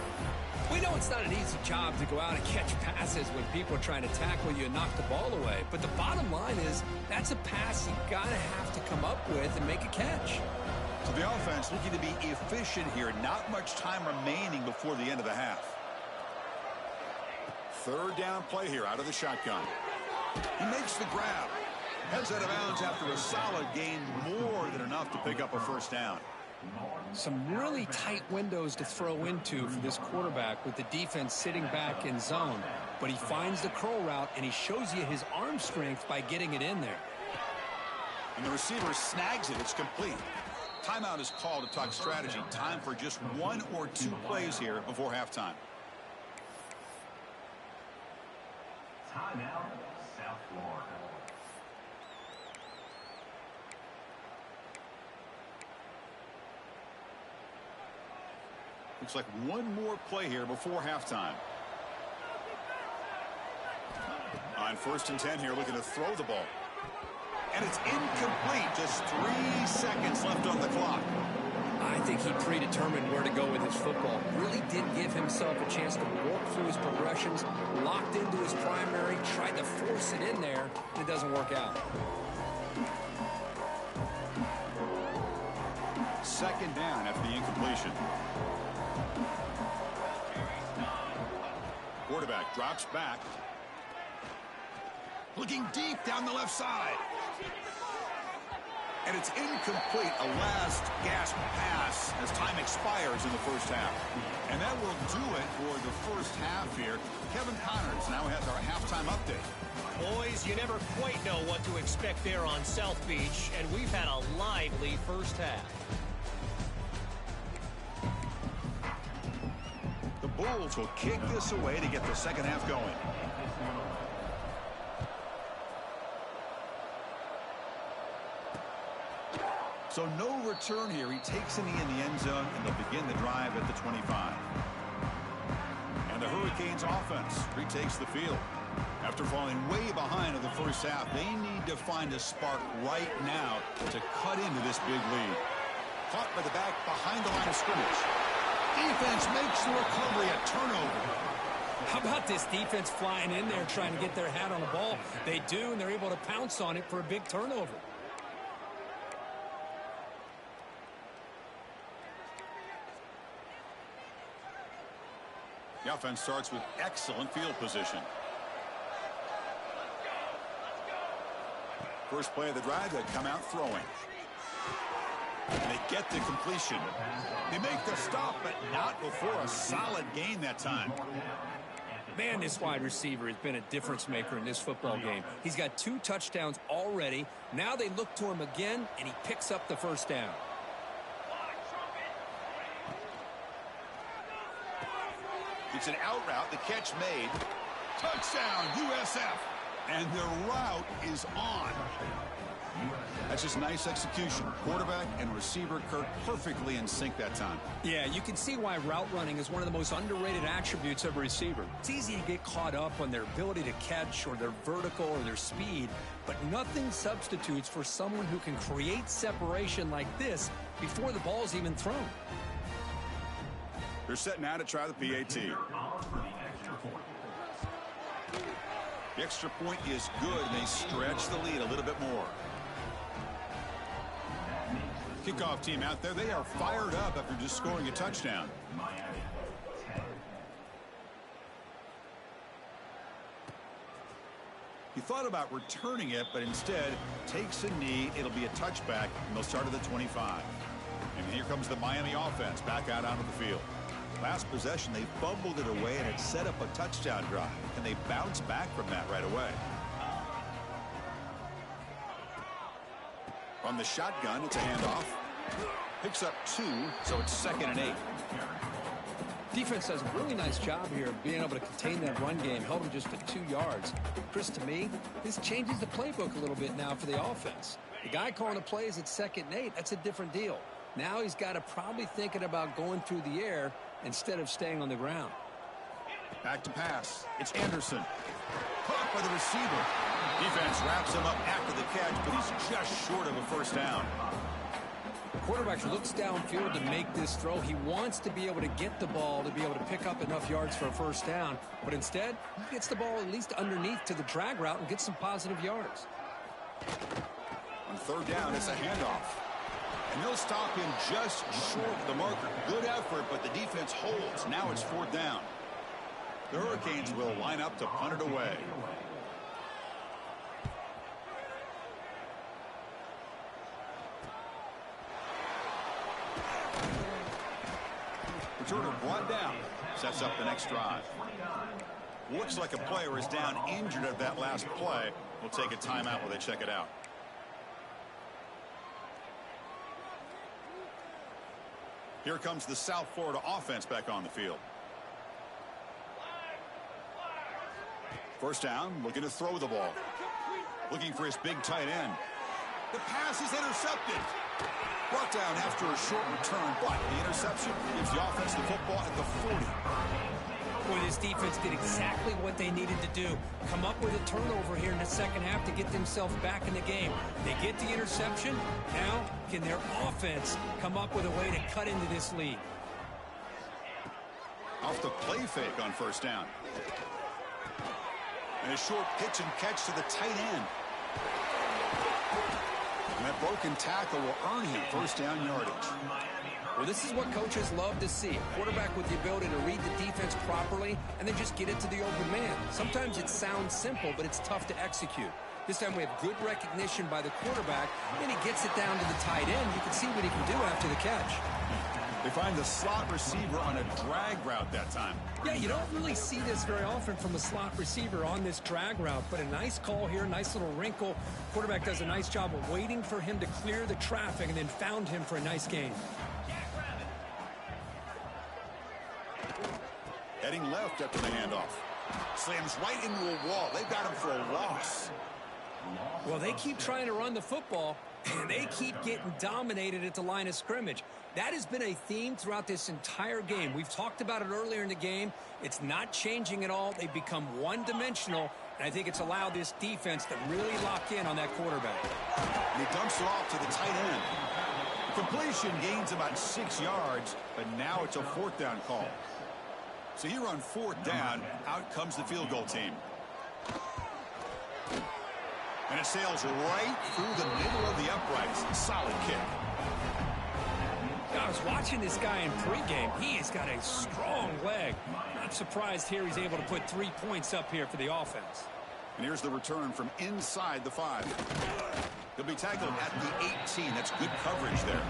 We know it's not an easy job to go out and catch passes when people are trying to tackle you and knock the ball away. But the bottom line is that's a pass you got to have to come up with and make a catch. So the offense looking to be efficient here. Not much time remaining before the end of the half. Third down play here out of the shotgun. He makes the grab. Heads out of bounds after a solid gain, more than enough to pick up a first down. Some really tight windows to throw into for this quarterback with the defense sitting back in zone. But he finds the curl route, and he shows you his arm strength by getting it in there. And the receiver snags it. It's complete. Timeout is called to talk strategy. Time for just 1 or 2 plays here before halftime. Timeout, South Florida. Looks like 1 more play here before halftime. On 1st and 10 here, looking to throw the ball. And it's incomplete. Just 3 seconds left on the clock. I think he predetermined where to go with his football. Really did give himself a chance to work through his progressions, locked into his primary, tried to force it in there, and it doesn't work out. 2nd down after the incompletion. Quarterback drops back. Looking deep down the left side. And it's incomplete. A last gasp pass as time expires in the first half. And that will do it for the first half here. Kevin Connors now has our halftime update. Boys, you never quite know what to expect there on South Beach, and we've had a lively first half. The Bulls will kick this away to get the second half going. So no return here. He takes a knee in the end zone, and they'll begin the drive at the 25. And the Hurricanes offense retakes the field. After falling way behind in the first half, they need to find a spark right now to cut into this big lead. Caught by the back behind the line of scrimmage. Defense makes the recovery, a turnover. How about this defense flying in there trying to get their hat on the ball? They do, and they're able to pounce on it for a big turnover. The offense starts with excellent field position. First play of the drive, they come out throwing. And they get the completion. They make the stop, but not before a solid gain that time. Man, this wide receiver has been a difference maker in this football game. He's got 2 touchdowns already. Now they look to him again, and he picks up the first down. It's an out route. The catch made. Touchdown, USF. And the route is on. That's just nice execution. Quarterback and receiver Kirk perfectly in sync that time. Yeah, you can see why route running is one of the most underrated attributes of a receiver. It's easy to get caught up on their ability to catch or their vertical or their speed, but nothing substitutes for someone who can create separation like this before the ball's even thrown. They're set now to try the PAT. The extra point is good, and they stretch the lead a little bit more. Kickoff team out there, they are fired up after just scoring a touchdown. He thought about returning it, but instead takes a knee. It'll be a touchback, and they'll start at the 25. And here comes the Miami offense back out onto the field. Last possession, they fumbled it away, and it set up a touchdown drive. And they bounce back from that right away. From the shotgun, it's a handoff. Picks up 2, so it's 2nd and 8. Defense does a really nice job here of being able to contain that run game, held them just to 2 yards. Chris, to me, this changes the playbook a little bit now for the offense. The guy calling the plays at 2nd and 8, that's a different deal. Now he's got to probably thinking about going through the air instead of staying on the ground. Back to pass. It's Anderson. Caught by the receiver. Defense wraps him up after the catch, but he's just short of a first down. Quarterback looks downfield to make this throw. He wants to be able to get the ball to be able to pick up enough yards for a first down. But instead, he gets the ball at least underneath to the drag route and gets some positive yards. On third down, it's a handoff. And they'll stop him just short of the marker. Good effort, but the defense holds. Now it's fourth down. The Hurricanes will line up to punt it away. Returner brought down. Sets up the next drive. Looks like a player is down injured at that last play. We'll take a timeout while they check it out. Here comes the South Florida offense back on the field. First down, looking to throw the ball. Looking for his big tight end. The pass is intercepted. Brought down after a short return, but the interception gives the offense the football at the 40. Boy, this defense did exactly what they needed to do. Come up with a turnover here in the second half to get themselves back in the game. They get the interception. Now, can their offense come up with a way to cut into this lead? Off the play fake on first down. And a short pitch and catch to the tight end. And that broken tackle will earn him first down yardage. Well, this is what coaches love to see. A quarterback with the ability to read the defense properly and then just get it to the open man. Sometimes it sounds simple, but it's tough to execute. This time we have good recognition by the quarterback, and he gets it down to the tight end. You can see what he can do after the catch. They find the slot receiver on a drag route that time. Yeah, you don't really see this very often from a slot receiver on this drag route, but a nice call here, nice little wrinkle. Quarterback does a nice job of waiting for him to clear the traffic and then found him for a nice gain. Heading left after the handoff. Slams right into a wall. They've got him for a loss. Well, they keep trying to run the football, and they keep getting dominated at the line of scrimmage. That has been a theme throughout this entire game. We've talked about it earlier in the game. It's not changing at all. They've become one-dimensional, and I think it's allowed this defense to really lock in on that quarterback. And he dumps it off to the tight end. The completion gains about 6 yards, but now it's a fourth down call. So here on fourth down, out comes the field goal team. And it sails right through the middle of the uprights. Solid kick. I was watching this guy in pregame. He has got a strong leg. Not surprised here he's able to put 3 points up here for the offense. And here's the return from inside the 5. He'll be tackled at the 18. That's good coverage there.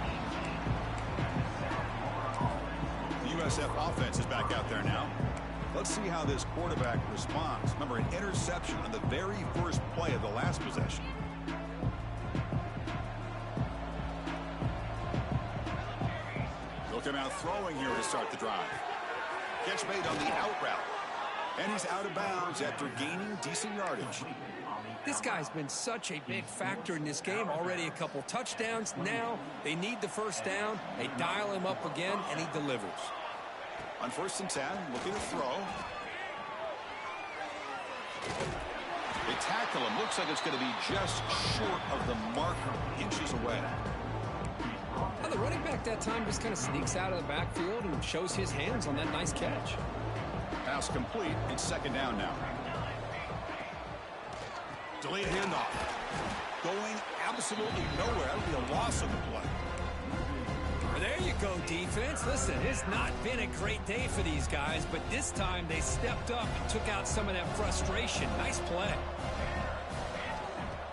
The USF offense is back out there now. Let's see how this quarterback responds. Remember, an interception on the very first play of the last possession. He'll come out throwing here to start the drive. Catch made on the out route. And he's out of bounds after gaining decent yardage. This guy's been such a big factor in this game. Already a couple touchdowns. Now they need the first down. They dial him up again, and he delivers. On 1st and 10, looking to throw. They tackle him. Looks like it's going to be just short of the marker, inches away. Now the running back that time just kind of sneaks out of the backfield and shows his hands on that nice catch. Pass complete. It's second down now. Delayed handoff. Going absolutely nowhere. That would be a loss of the play. There you go, defense. Listen, it's not been a great day for these guys, but this time they stepped up and took out some of that frustration. Nice play.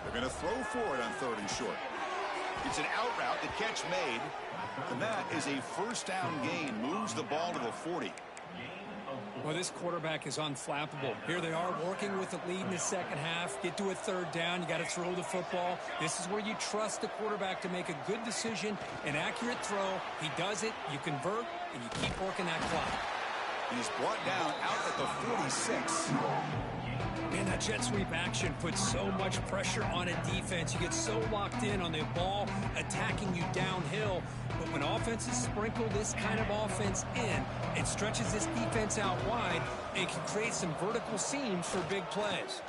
They're going to throw for it on 3rd and short. It's an out route, the catch made, and that is a first down gain. Moves the ball to the 40. Well, this quarterback is unflappable. Here they are working with the lead in the second half. Get to a 3rd down. You got to throw the football. This is where you trust the quarterback to make a good decision, an accurate throw. He does it, you convert, and you keep working that clock. And he's brought down out at the 46. Man, that jet sweep action puts so much pressure on a defense. You get so locked in on the ball attacking you downhill. But when offenses sprinkle this kind of offense in, it stretches this defense out wide and can create some vertical seams for big plays.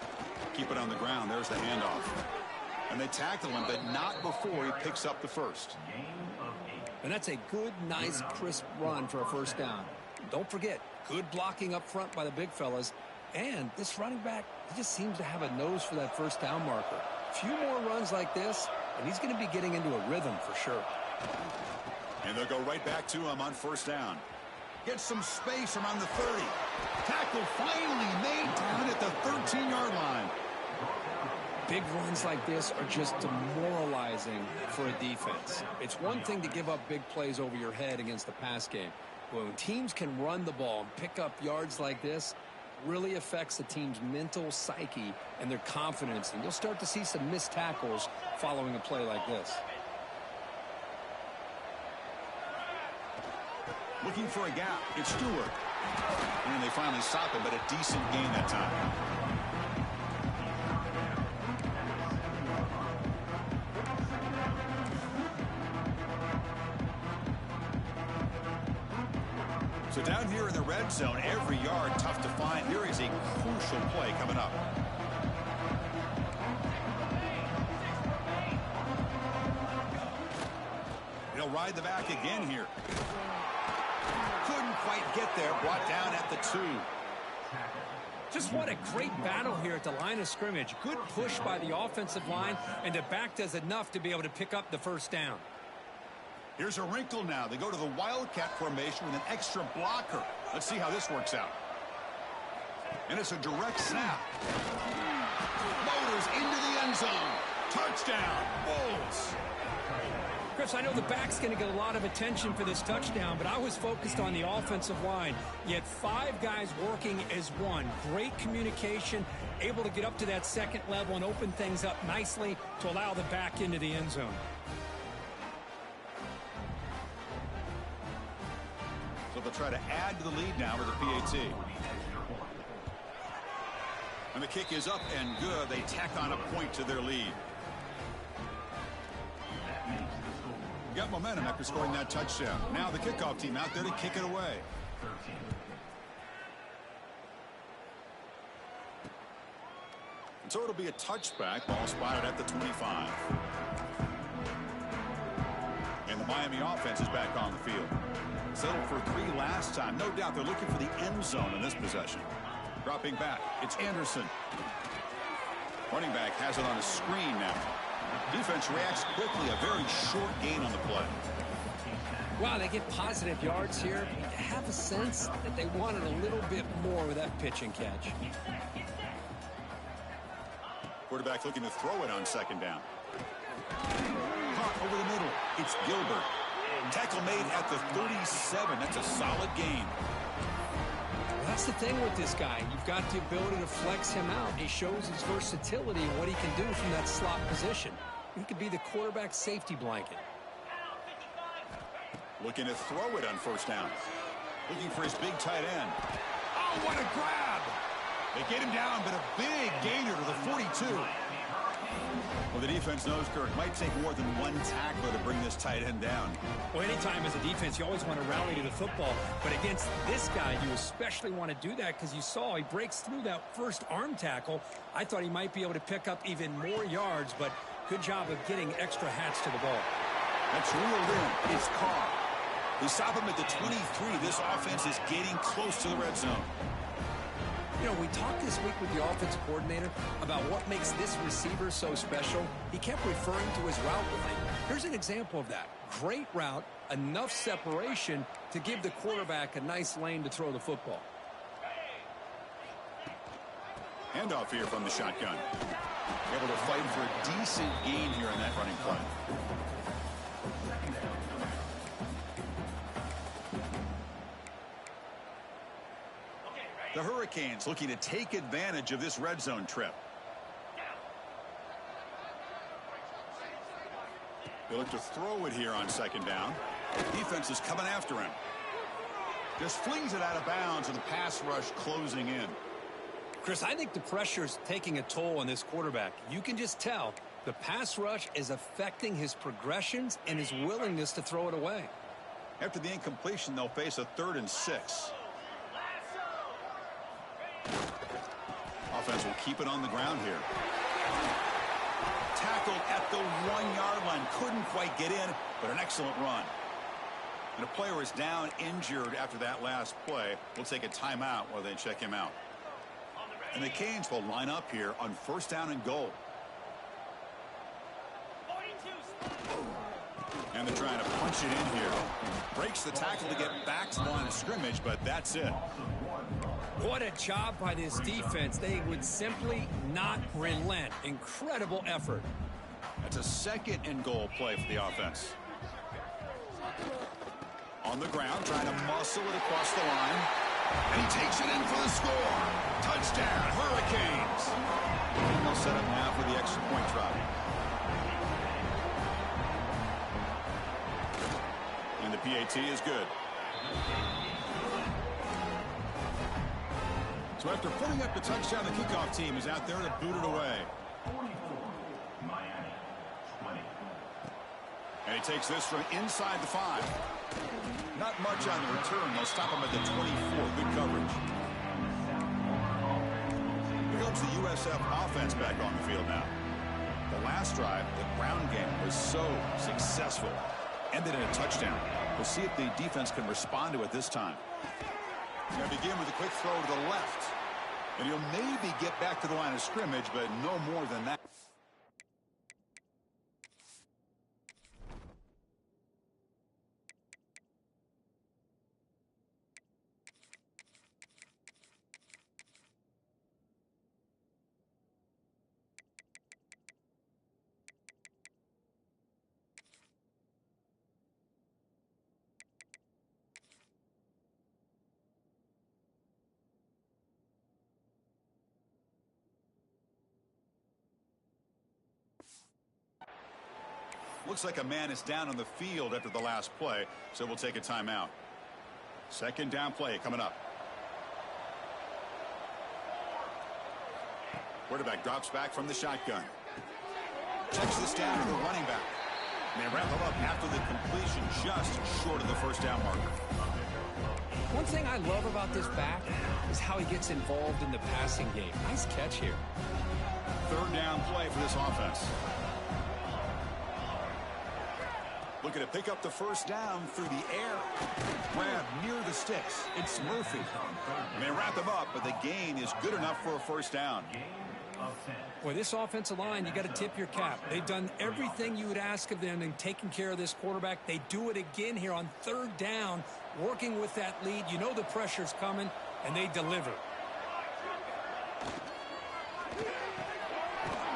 Keep it on the ground. There's the handoff. And they tackle him, but not before he picks up the first. And that's a good, nice, crisp run for a first down. Don't forget, good blocking up front by the big fellas. And this running back, he just seems to have a nose for that first down marker. A few more runs like this, and he's going to be getting into a rhythm for sure. And they'll go right back to him on first down. Get some space around the 30. Tackle finally made down at the 13-yard line. Big runs like this are just demoralizing for a defense. It's one thing to give up big plays over your head against the pass game. But when teams can run the ball and pick up yards like this, really affects the team's mental psyche and their confidence. And you'll start to see some missed tackles following a play like this. Looking for a gap. It's Stewart. And they finally stop him, but a decent gain that time. So down here in the red zone, every yard tough to find. Here is a crucial play coming up. He'll ride the back again here. Couldn't quite get there. Brought down at the 2. Just what a great battle here at the line of scrimmage. Good push by the offensive line, and the back does enough to be able to pick up the first down. Here's a wrinkle now. They go to the Wildcat formation with an extra blocker. Let's see how this works out. And it's a direct snap. Motors into the end zone. Touchdown, Bulls. Chris, I know the back's going to get a lot of attention for this touchdown, but I was focused on the offensive line. You had 5 guys working as one. Great communication, able to get up to that second level and open things up nicely to allow the back into the end zone. So they'll try to add to the lead now with the PAT. And the kick is up and good. They tack on a point to their lead. Got momentum after scoring that touchdown. Now the kickoff team out there to kick it away. And so it'll be a touchback. Ball spotted at the 25. And the Miami offense is back on the field. Settled for 3 last time. No doubt they're looking for the end zone in this possession. Dropping back. It's Anderson. Running back has it on a screen now. Defense reacts quickly. A very short gain on the play. Wow, they get positive yards here. You have a sense that they wanted a little bit more with that pitch and catch. Quarterback looking to throw it on second down. Caught over the middle. It's Gilbert. Tackle made at the 37. That's a solid gain. Well, that's the thing with this guy. You've got the ability to flex him out. He shows his versatility and what he can do from that slot position. He could be the quarterback's safety blanket. Looking to throw it on first down. Looking for his big tight end. Oh, what a grab! They get him down, but a big gainer to the 42. Well, the defense knows, Kirk, might take more than one tackler to bring this tight end down. Well, anytime as a defense, you always want to rally to the football. But against this guy, you especially want to do that because you saw he breaks through that first arm tackle. I thought he might be able to pick up even more yards, but good job of getting extra hats to the ball. That's reeled in. It's Carr. They stop him at the 23. This offense is getting close to the red zone. You know, we talked this week with the offensive coordinator about what makes this receiver so special. He kept referring to his route running. Here's an example of that. Great route, enough separation to give the quarterback a nice lane to throw the football. Handoff here from the shotgun. Able to fight for a decent gain here in that running play. The Hurricanes looking to take advantage of this red zone trip. They look to throw it here on second down. Defense is coming after him. Just flings it out of bounds and the pass rush closing in. Chris, I think the pressure is taking a toll on this quarterback. You can just tell the pass rush is affecting his progressions and his willingness to throw it away. After the incompletion, they'll face a 3rd and 6. Offense will keep it on the ground here. Tackled at the 1-yard line. Couldn't quite get in, but an excellent run. And a player is down injured after that last play. We'll take a timeout while they check him out. And the Canes will line up here on first down and goal. And they're trying to punch it in here. Breaks the tackle to get back to the line of scrimmage, but that's it. What a job by this defense. They would simply not relent. Incredible effort. That's a second and goal play for the offense. On the ground, trying to muscle it across the line. And he takes it in for the score. Touchdown, Hurricanes. And they'll set up now for the extra point try. And the PAT is good. So after putting up the touchdown, the kickoff team is out there to boot it away. Miami, 20. And he takes this from inside the 5. Not much on the return. They'll stop him at the 24. Good coverage. Here comes the USF offense back on the field now. The last drive, the ground game was so successful. Ended in a touchdown. We'll see if the defense can respond to it this time. Going to begin with a quick throw to the left. And he'll maybe get back to the line of scrimmage, but no more than that. Looks like a man is down on the field after the last play, so we'll take a timeout. Second down play coming up. Quarterback drops back from the shotgun. Checks this down to the running back. And they wrap him up after the completion, just short of the first down marker. One thing I love about this back is how he gets involved in the passing game. Nice catch here. Third down play for this offense. Looking to pick up the first down through the air. Grab near the sticks. It's Murphy. And they wrap him up, but the gain is good enough for a first down. Boy, this offensive line, you got to tip your cap. They've done everything you would ask of them in taking care of this quarterback. They do it again here on third down, working with that lead. You know the pressure's coming, and they deliver.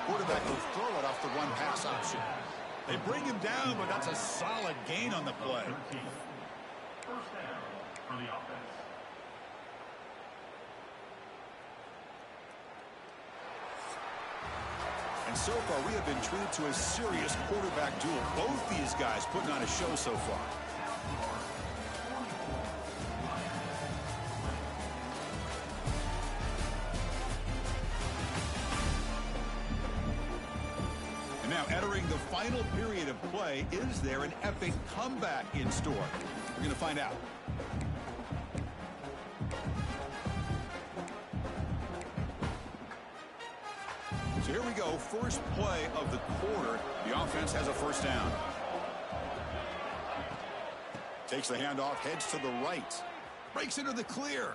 Quarterback will throw it off the one pass option. They bring him down, but that's a solid gain on the play. First down for the offense. And so far, we have been treated to a serious quarterback duel. Both these guys putting on a show so far. And now entering the final period of play, is there an epic comeback in store? We're going to find out. So here we go, first play of the quarter. The offense has a first down. Takes the handoff, heads to the right. Breaks into the clear.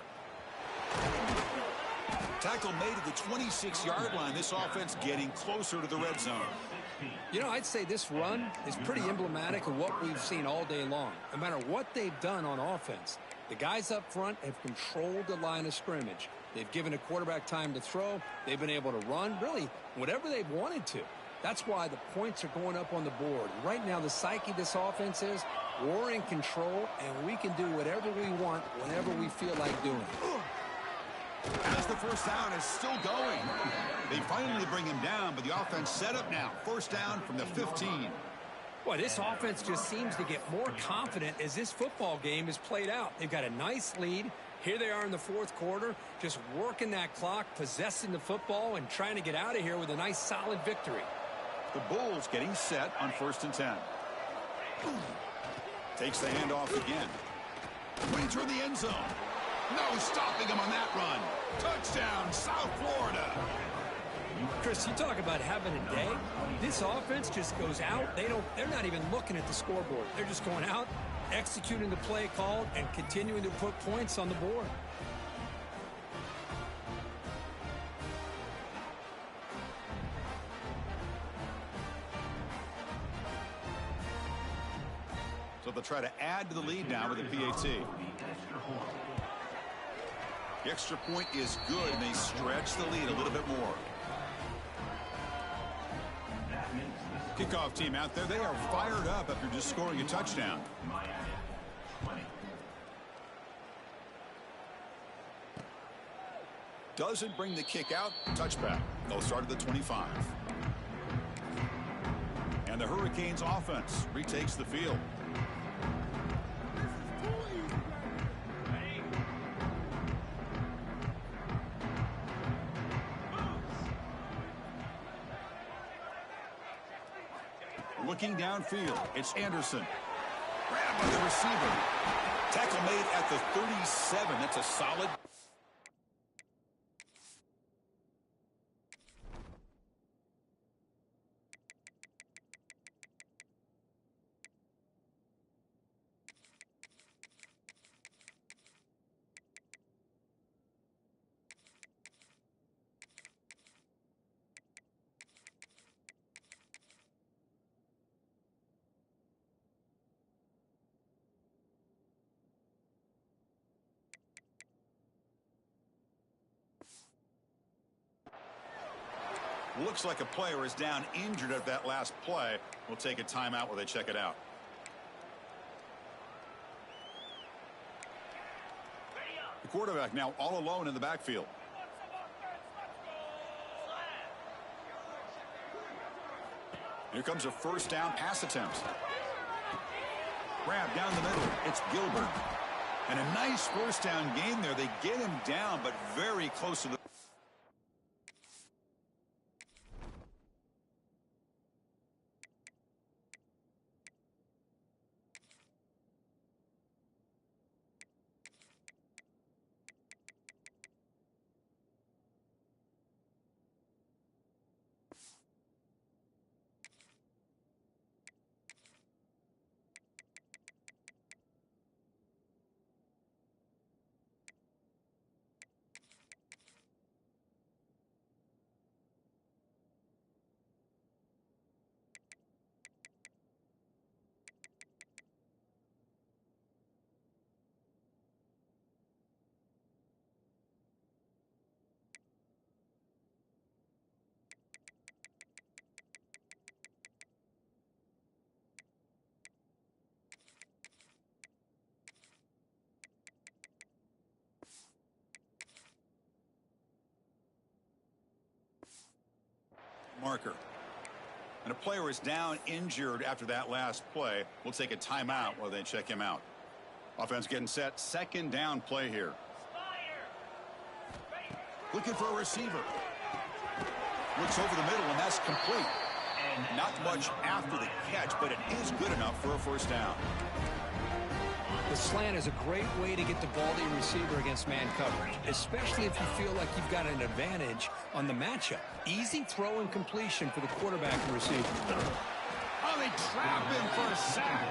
Tackle made at the 26-yard line. This offense getting closer to the red zone. You know, I'd say this run is pretty emblematic of what we've seen all day long. No matter what they've done on offense, the guys up front have controlled the line of scrimmage. They've given a quarterback time to throw. They've been able to run, really, whatever they've wanted to. That's why the points are going up on the board. Right now, the psyche of this offense is we're in control, and we can do whatever we want whenever we feel like doing it. As the first down is still going. They finally bring him down, but the offense set up now. First down from the 15. Boy, this offense just seems to get more confident as this football game is played out. They've got a nice lead. Here they are in the fourth quarter, just working that clock, possessing the football, and trying to get out of here with a nice, solid victory. The Bulls getting set on 1st and 10. Takes the handoff again. Waits for the end zone. No stopping him on that run. Touchdown, South Florida. Chris, you talk about having a day. This offense just goes out. They're not even looking at the scoreboard. They're just going out, executing the play called and continuing to put points on the board. So they'll try to add to the lead now with a PAT. The extra point is good, and they stretch the lead a little bit more. Kickoff team out there, they are fired up after just scoring a touchdown. Doesn't bring the kick out. Touchback. They'll start at the 25. And the Hurricanes offense retakes the field. Looking downfield, it's Anderson. Grabbed by the receiver. Tackle made at the 37. That's a solid. Looks like a player is down injured at that last play. We'll take a timeout while they check it out. The quarterback now all alone in the backfield. Here comes a first down pass attempt. Grab down the middle. It's Gilbert. And a nice first down game there. They get him down, but very close to the... marker. And a player is down injured after that last play. We'll take a timeout while they check him out. Offense getting set. Second down play here. Looking for a receiver. Looks over the middle, and that's complete. Not much after the catch, but it is good enough for a first down. The slant is a great way to get the ball to your receiver against man coverage, especially if you feel like you've got an advantage on the matchup. Easy throw and completion for the quarterback and receiver. Oh, they trap him for a sack.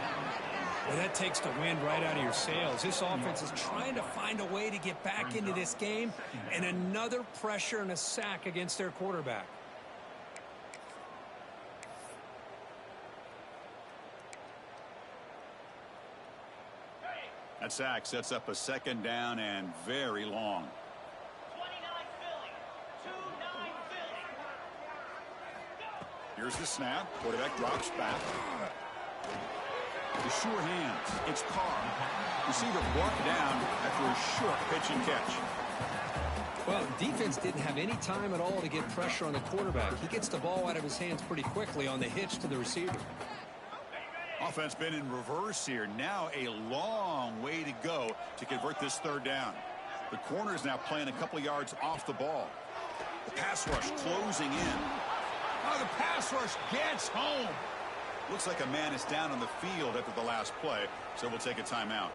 Well, that takes the wind right out of your sails. This offense is trying to find a way to get back into this game, and another pressure and a sack against their quarterback. That sack sets up a second down and very long. 29 Philly. 2-9 Philly. Here's the snap. Quarterback drops back. The sure hands. It's Carr. Receiver brought down after a short pitch and catch. Well, defense didn't have any time at all to get pressure on the quarterback. He gets the ball out of his hands pretty quickly on the hitch to the receiver. Offense been in reverse here. Now a long way to go to convert this third down. The corner is now playing a couple yards off the ball. The pass rush closing in. Oh, the pass rush gets home. Looks like a man is down on the field after the last play, so we'll take a timeout.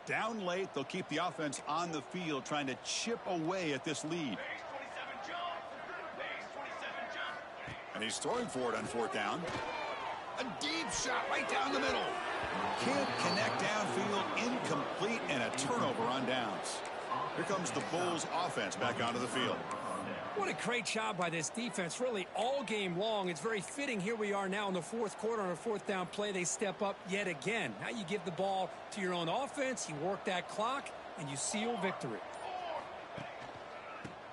Down late, they'll keep the offense on the field trying to chip away at this lead. And he's throwing for it on fourth down. A deep shot right down the middle. Can't connect downfield, incomplete, and a turnover on downs. Here comes the Bulls offense back onto the field. What a great job by this defense, really all game long. It's very fitting. Here we are now in the fourth quarter on a fourth down play. They step up yet again. Now you give the ball to your own offense, you work that clock, and you seal victory.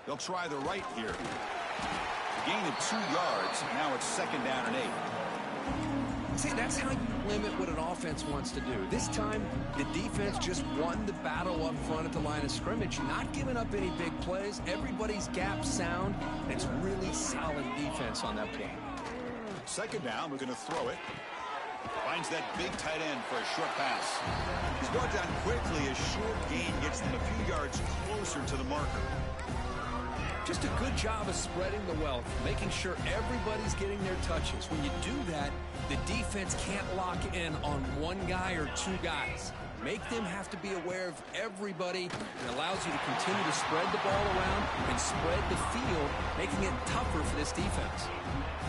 They'll try the right here. Gain of 2 yards. Now it's second down and 8. See, that's how you limit what an offense wants to do. This time, the defense just won the battle up front at the line of scrimmage, not giving up any big plays. Everybody's gap sound, and it's really solid defense on that play. Second down, we're going to throw it. Finds that big tight end for a short pass. He's brought down quickly. A short gain gets them a few yards closer to the marker. Just a good job of spreading the wealth, making sure everybody's getting their touches. When you do that, the defense can't lock in on one guy or 2 guys. Make them have to be aware of everybody. It allows you to continue to spread the ball around and spread the field, making it tougher for this defense.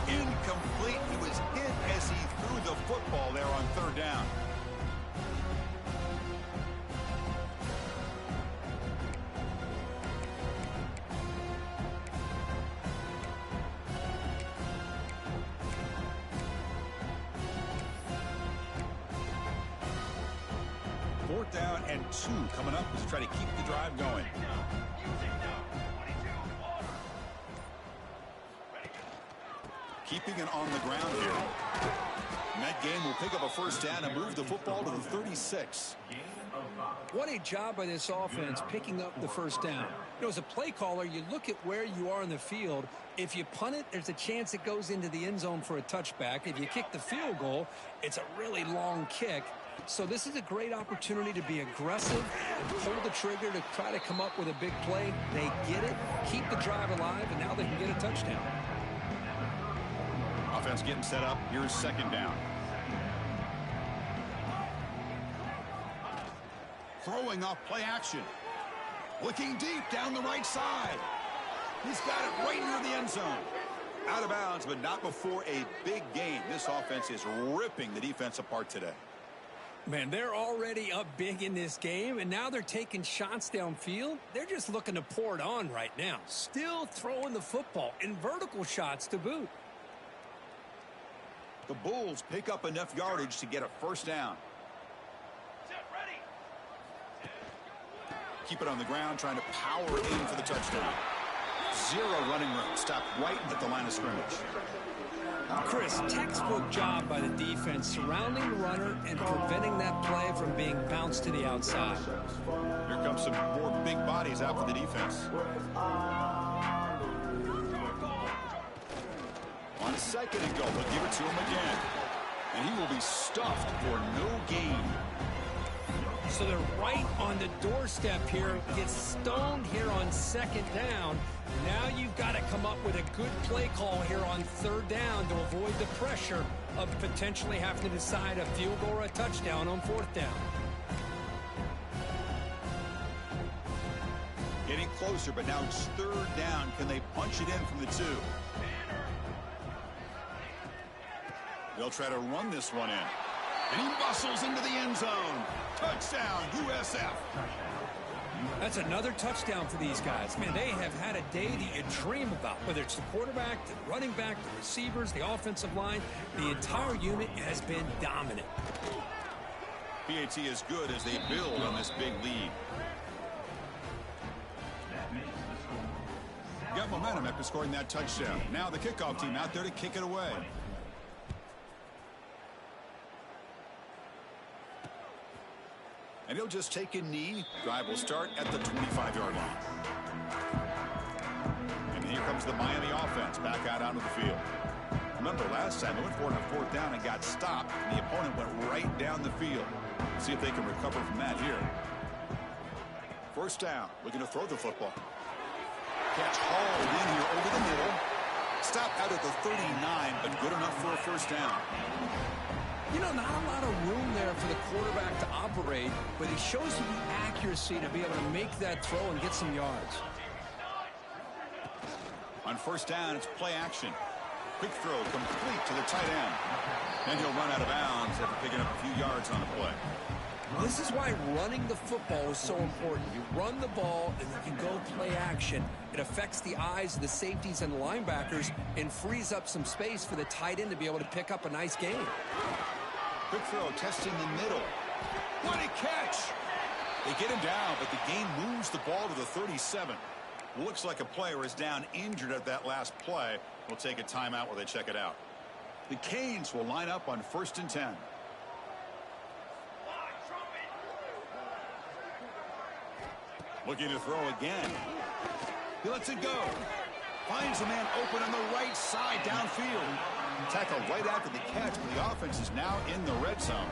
Incomplete. He was hit as he threw the football there on third down. Fourth down and 2 coming up to try to keep the drive going. Keeping it on the ground here. And that game will pick up a first down and move the football to the 36. What a job by this offense picking up the first down. You know, as a play caller, you look at where you are in the field. If you punt it, there's a chance it goes into the end zone for a touchback. If you kick the field goal, it's a really long kick. So this is a great opportunity to be aggressive and pull the trigger to try to come up with a big play. They get it, keep the drive alive, and now they can get a touchdown. Offense getting set up. Here's second down. Throwing off play action. Looking deep down the right side. He's got it right near the end zone. Out of bounds, but not before a big gain. This offense is ripping the defense apart today. Man, they're already up big in this game, and now they're taking shots downfield. They're just looking to pour it on right now. Still throwing the football, and vertical shots to boot. The Bulls pick up enough yardage to get a first down. Keep it on the ground, trying to power in for the touchdown. 0 running room. Stopped right at the line of scrimmage. Chris, textbook job by the defense surrounding the runner and preventing that play from being bounced to the outside. Here comes some more big bodies out for the defense. On second and goal, they'll give it to him again. And he will be stuffed for no gain. So they're right on the doorstep here. Gets stoned here on second down. Now you've got to come up with a good play call here on third down to avoid the pressure of potentially having to decide a field goal or a touchdown on fourth down. Getting closer, but now it's third down. Can they punch it in from the 2? They'll try to run this one in. And he bustles into the end zone. Touchdown, USF. That's another touchdown for these guys. Man, they have had a day that you dream about, whether it's the quarterback, the running back, the receivers, the offensive line. The entire unit has been dominant. PAT is good as they build on this big lead. Got momentum after scoring that touchdown. Now the kickoff team out there to kick it away. And he'll just take a knee. Drive will start at the 25-yard line. And here comes the Miami offense back out onto the field. Remember, last time they went for it on fourth down and got stopped. And the opponent went right down the field. See if they can recover from that here. First down. Looking to throw the football. Catch hauled in here over the middle. Stopped out at the 39, but good enough for a first down. You know, not a lot of room there for the quarterback to operate separate, but he shows you the accuracy to be able to make that throw and get some yards. On first down, it's play action. Quick throw complete to the tight end. And he'll run out of bounds after picking up a few yards on the play. This is why running the football is so important. You run the ball and you can go play action. It affects the eyes of the safeties and the linebackers and frees up some space for the tight end to be able to pick up a nice gain. Quick throw, testing the middle. What a catch! They get him down, but the gain moves the ball to the 37. Looks like a player is down injured at that last play. We'll take a timeout while they check it out. The Canes will line up on 1st and 10. Looking to throw again. He lets it go. Finds a man open on the right side downfield. Tackle right after the catch, but the offense is now in the red zone.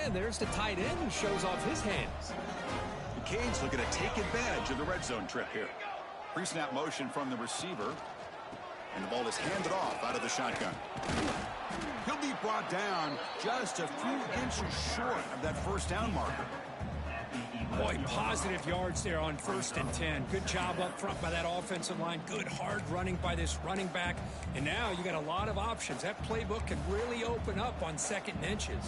And there's the tight end who shows off his hands. The Canes looking to take advantage of the red zone trip here. Pre-snap motion from the receiver. And the ball is handed off out of the shotgun. He'll be brought down just a few inches short of that first down marker. Boy, positive yards there on 1st and 10. Good job up front by that offensive line. Good hard running by this running back. And now you got a lot of options. That playbook can really open up on 2nd and inches.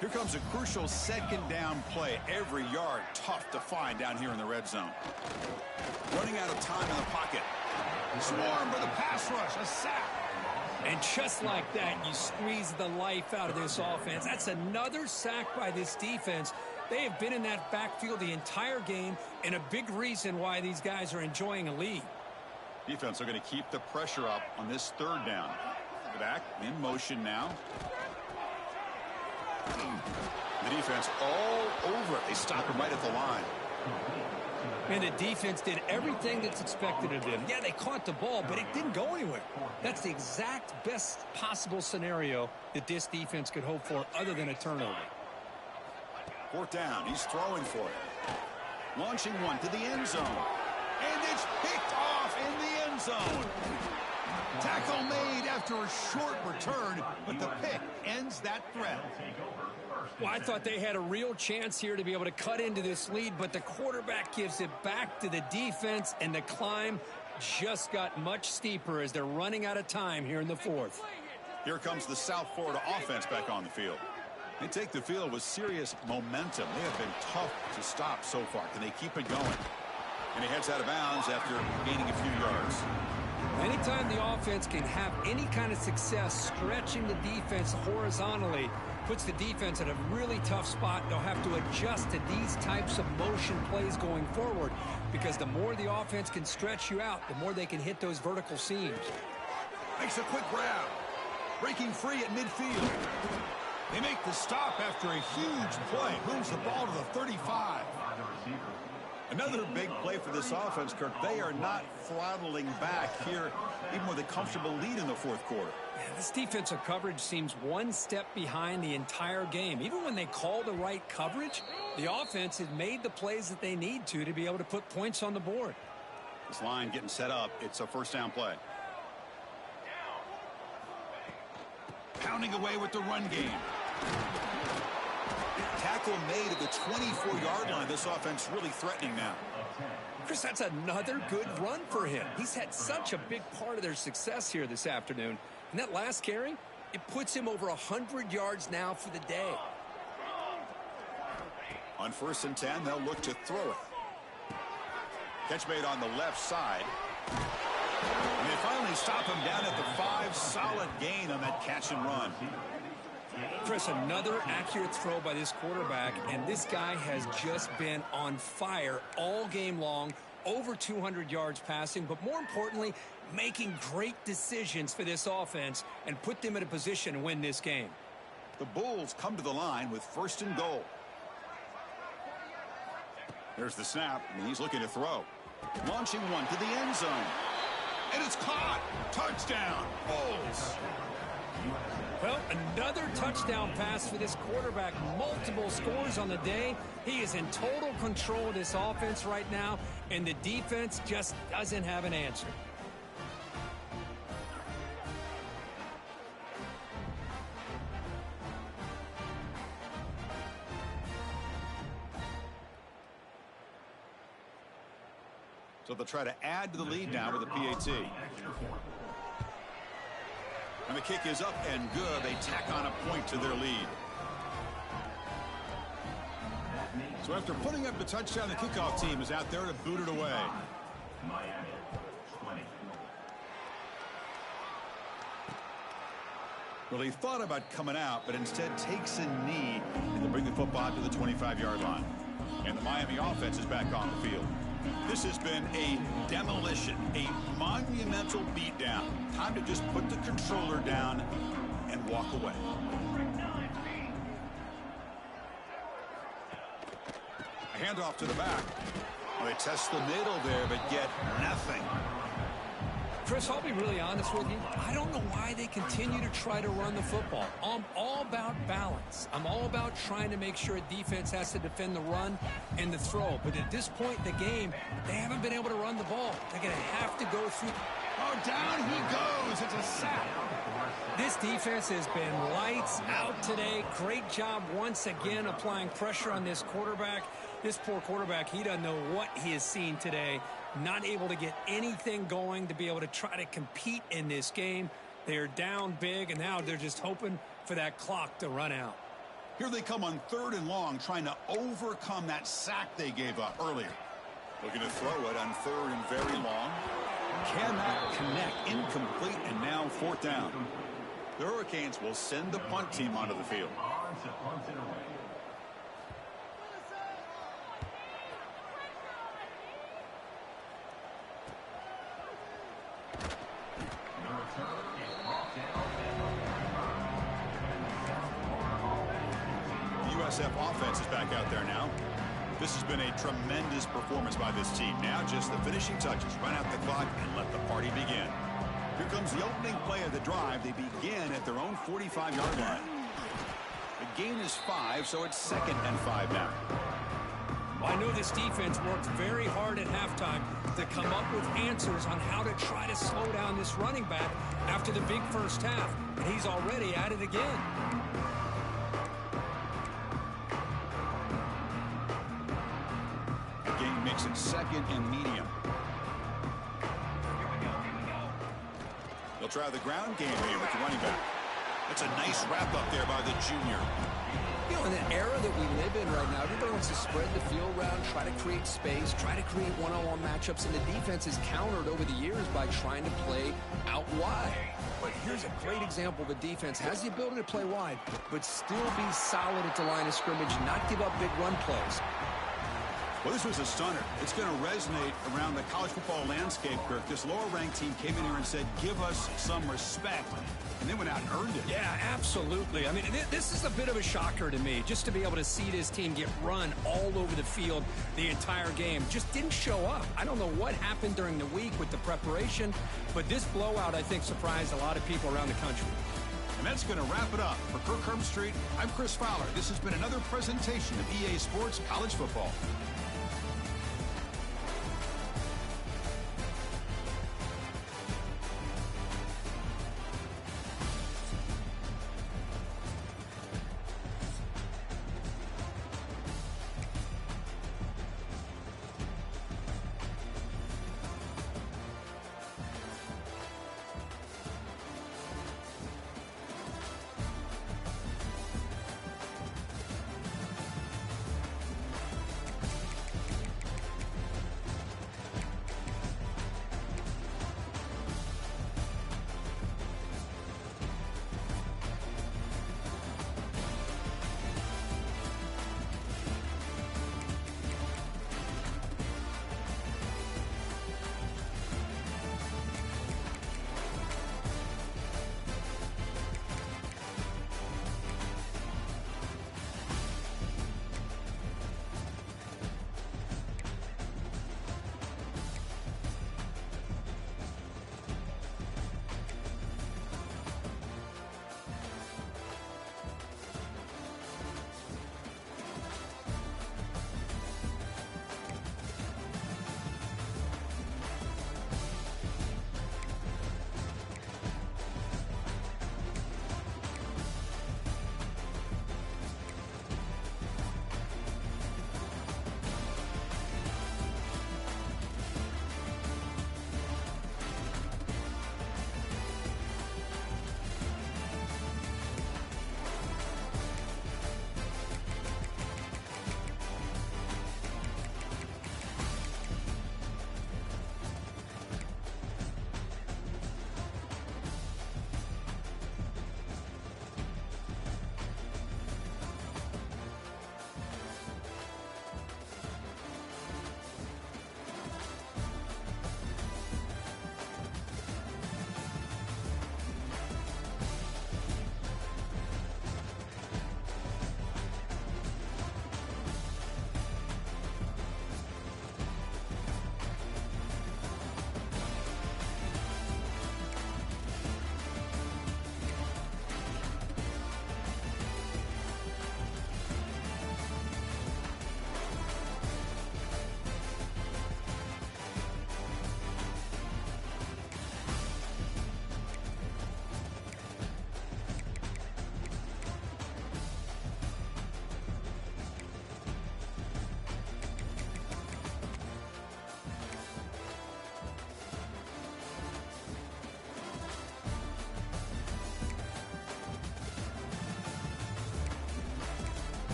Here comes a crucial 2nd down play. Every yard tough to find down here in the red zone. Running out of time in the pocket. Swarm for the pass rush. A sack. And just like that, you squeeze the life out of this offense. That's another sack by this defense. They have been in that backfield the entire game, and a big reason why these guys are enjoying a lead. Defense are going to keep the pressure up on this 3rd down. Back in motion now. The defense all over it. They stop him right at the line. And the defense did everything that's expected of them. Yeah, they caught the ball, but it didn't go anywhere. That's the exact best possible scenario that this defense could hope for other than a turnover. 4th down. He's throwing for it. Launching one to the end zone. And it's picked off in the end zone. Tackle made after a short return, but the pick ends that threat. Well, I thought they had a real chance here to be able to cut into this lead, but the quarterback gives it back to the defense, and the climb just got much steeper as they're running out of time here in the 4th. Here comes the South Florida offense back on the field. They take the field with serious momentum. They have been tough to stop so far. Can they keep it going? And he heads out of bounds after gaining a few yards. Anytime the offense can have any kind of success stretching the defense horizontally, puts the defense in a really tough spot. They'll have to adjust to these types of motion plays going forward, because the more the offense can stretch you out, the more they can hit those vertical seams. Makes a quick grab. Breaking free at midfield. They make the stop after a huge play. Moves the ball to the 35. Another big play for this offense, Kirk. They are not throttling back here, even with a comfortable lead in the 4th quarter. Man, this defensive coverage seems one step behind the entire game. Even when they call the right coverage, the offense has made the plays that they need to be able to put points on the board. This line getting set up. It's a 1st down play. Pounding away with the run game. Tackle made at the 24-yard line. This offense really threatening now. Chris, that's another good run for him. He's had such a big part of their success here this afternoon. And that last carry, it puts him over 100 yards now for the day. On 1st and 10, they'll look to throw it. Catch made on the left side. And they finally stop him down at the 5. Solid gain on that catch and run. Chris, another accurate throw by this quarterback, and this guy has just been on fire all game long, over 200 yards passing, but more importantly, making great decisions for this offense and put them in a position to win this game. The Bulls come to the line with 1st and goal. There's the snap, and he's looking to throw. Launching one to the end zone. And it's caught. Touchdown, Bulls. Well, another touchdown pass for this quarterback. Multiple scores on the day. He is in total control of this offense right now, and the defense just doesn't have an answer. So they'll try to add to the lead now with a PAT. And the kick is up and good. They tack on a point to their lead. So after putting up the touchdown, the kickoff team is out there to boot it away. Well, he thought about coming out, but instead takes a knee and to bring the football to the 25-yard line. And the Miami offense is back on the field. This has been a demolition, a monumental beatdown. Time to just put the controller down and walk away. A handoff to the back. Well, they test the middle there, but get nothing. Chris, I'll be really honest with you. I don't know why they continue to try to run the football. I'm all about balance. I'm all about trying to make sure a defense has to defend the run and the throw. But at this point in the game, they haven't been able to run the ball. They're going to have to go through. Oh, down he goes. It's a sack. This defense has been lights out today. Great job once again applying pressure on this quarterback. This poor quarterback, he doesn't know what he has seen today. Not able to get anything going to be able to try to compete in this game. They're down big, and now they're just hoping for that clock to run out. Here they come on 3rd and long, trying to overcome that sack they gave up earlier. Looking to throw it on 3rd and very long. Cannot connect, incomplete, and now 4th down. The Hurricanes will send the punt team onto the field. USF offense is back out there now. This has been a tremendous performance by this team. Now just the finishing touches. Run out the clock and let the party begin. Here comes the opening play of the drive. They begin at their own 45-yard line. The gain is 5, so it's 2nd and 5 now. I know this defense worked very hard at halftime to come up with answers on how to try to slow down this running back after the big first half. And he's already at it again. Game makes it 2nd and medium. They'll try the ground game here with the running back. That's a nice wrap up there by the junior. You know, in the era that we live in right now, everybody wants to spread the field around, try to create space, try to create one-on-one matchups, and the defense is countered over the years by trying to play out wide. But here's a great example. The defense has the ability to play wide, but still be solid at the line of scrimmage, not give up big run plays. Well, this was a stunner. It's going to resonate around the college football landscape, Kirk. This lower-ranked team came in here and said, give us some respect. And they went out and earned it. Yeah, absolutely. I mean, this is a bit of a shocker to me, just to be able to see this team get run all over the field the entire game. Just didn't show up. I don't know what happened during the week with the preparation, but this blowout, I think, surprised a lot of people around the country. And that's going to wrap it up. For Kirk Herbstreit, I'm Chris Fowler. This has been another presentation of EA Sports College Football.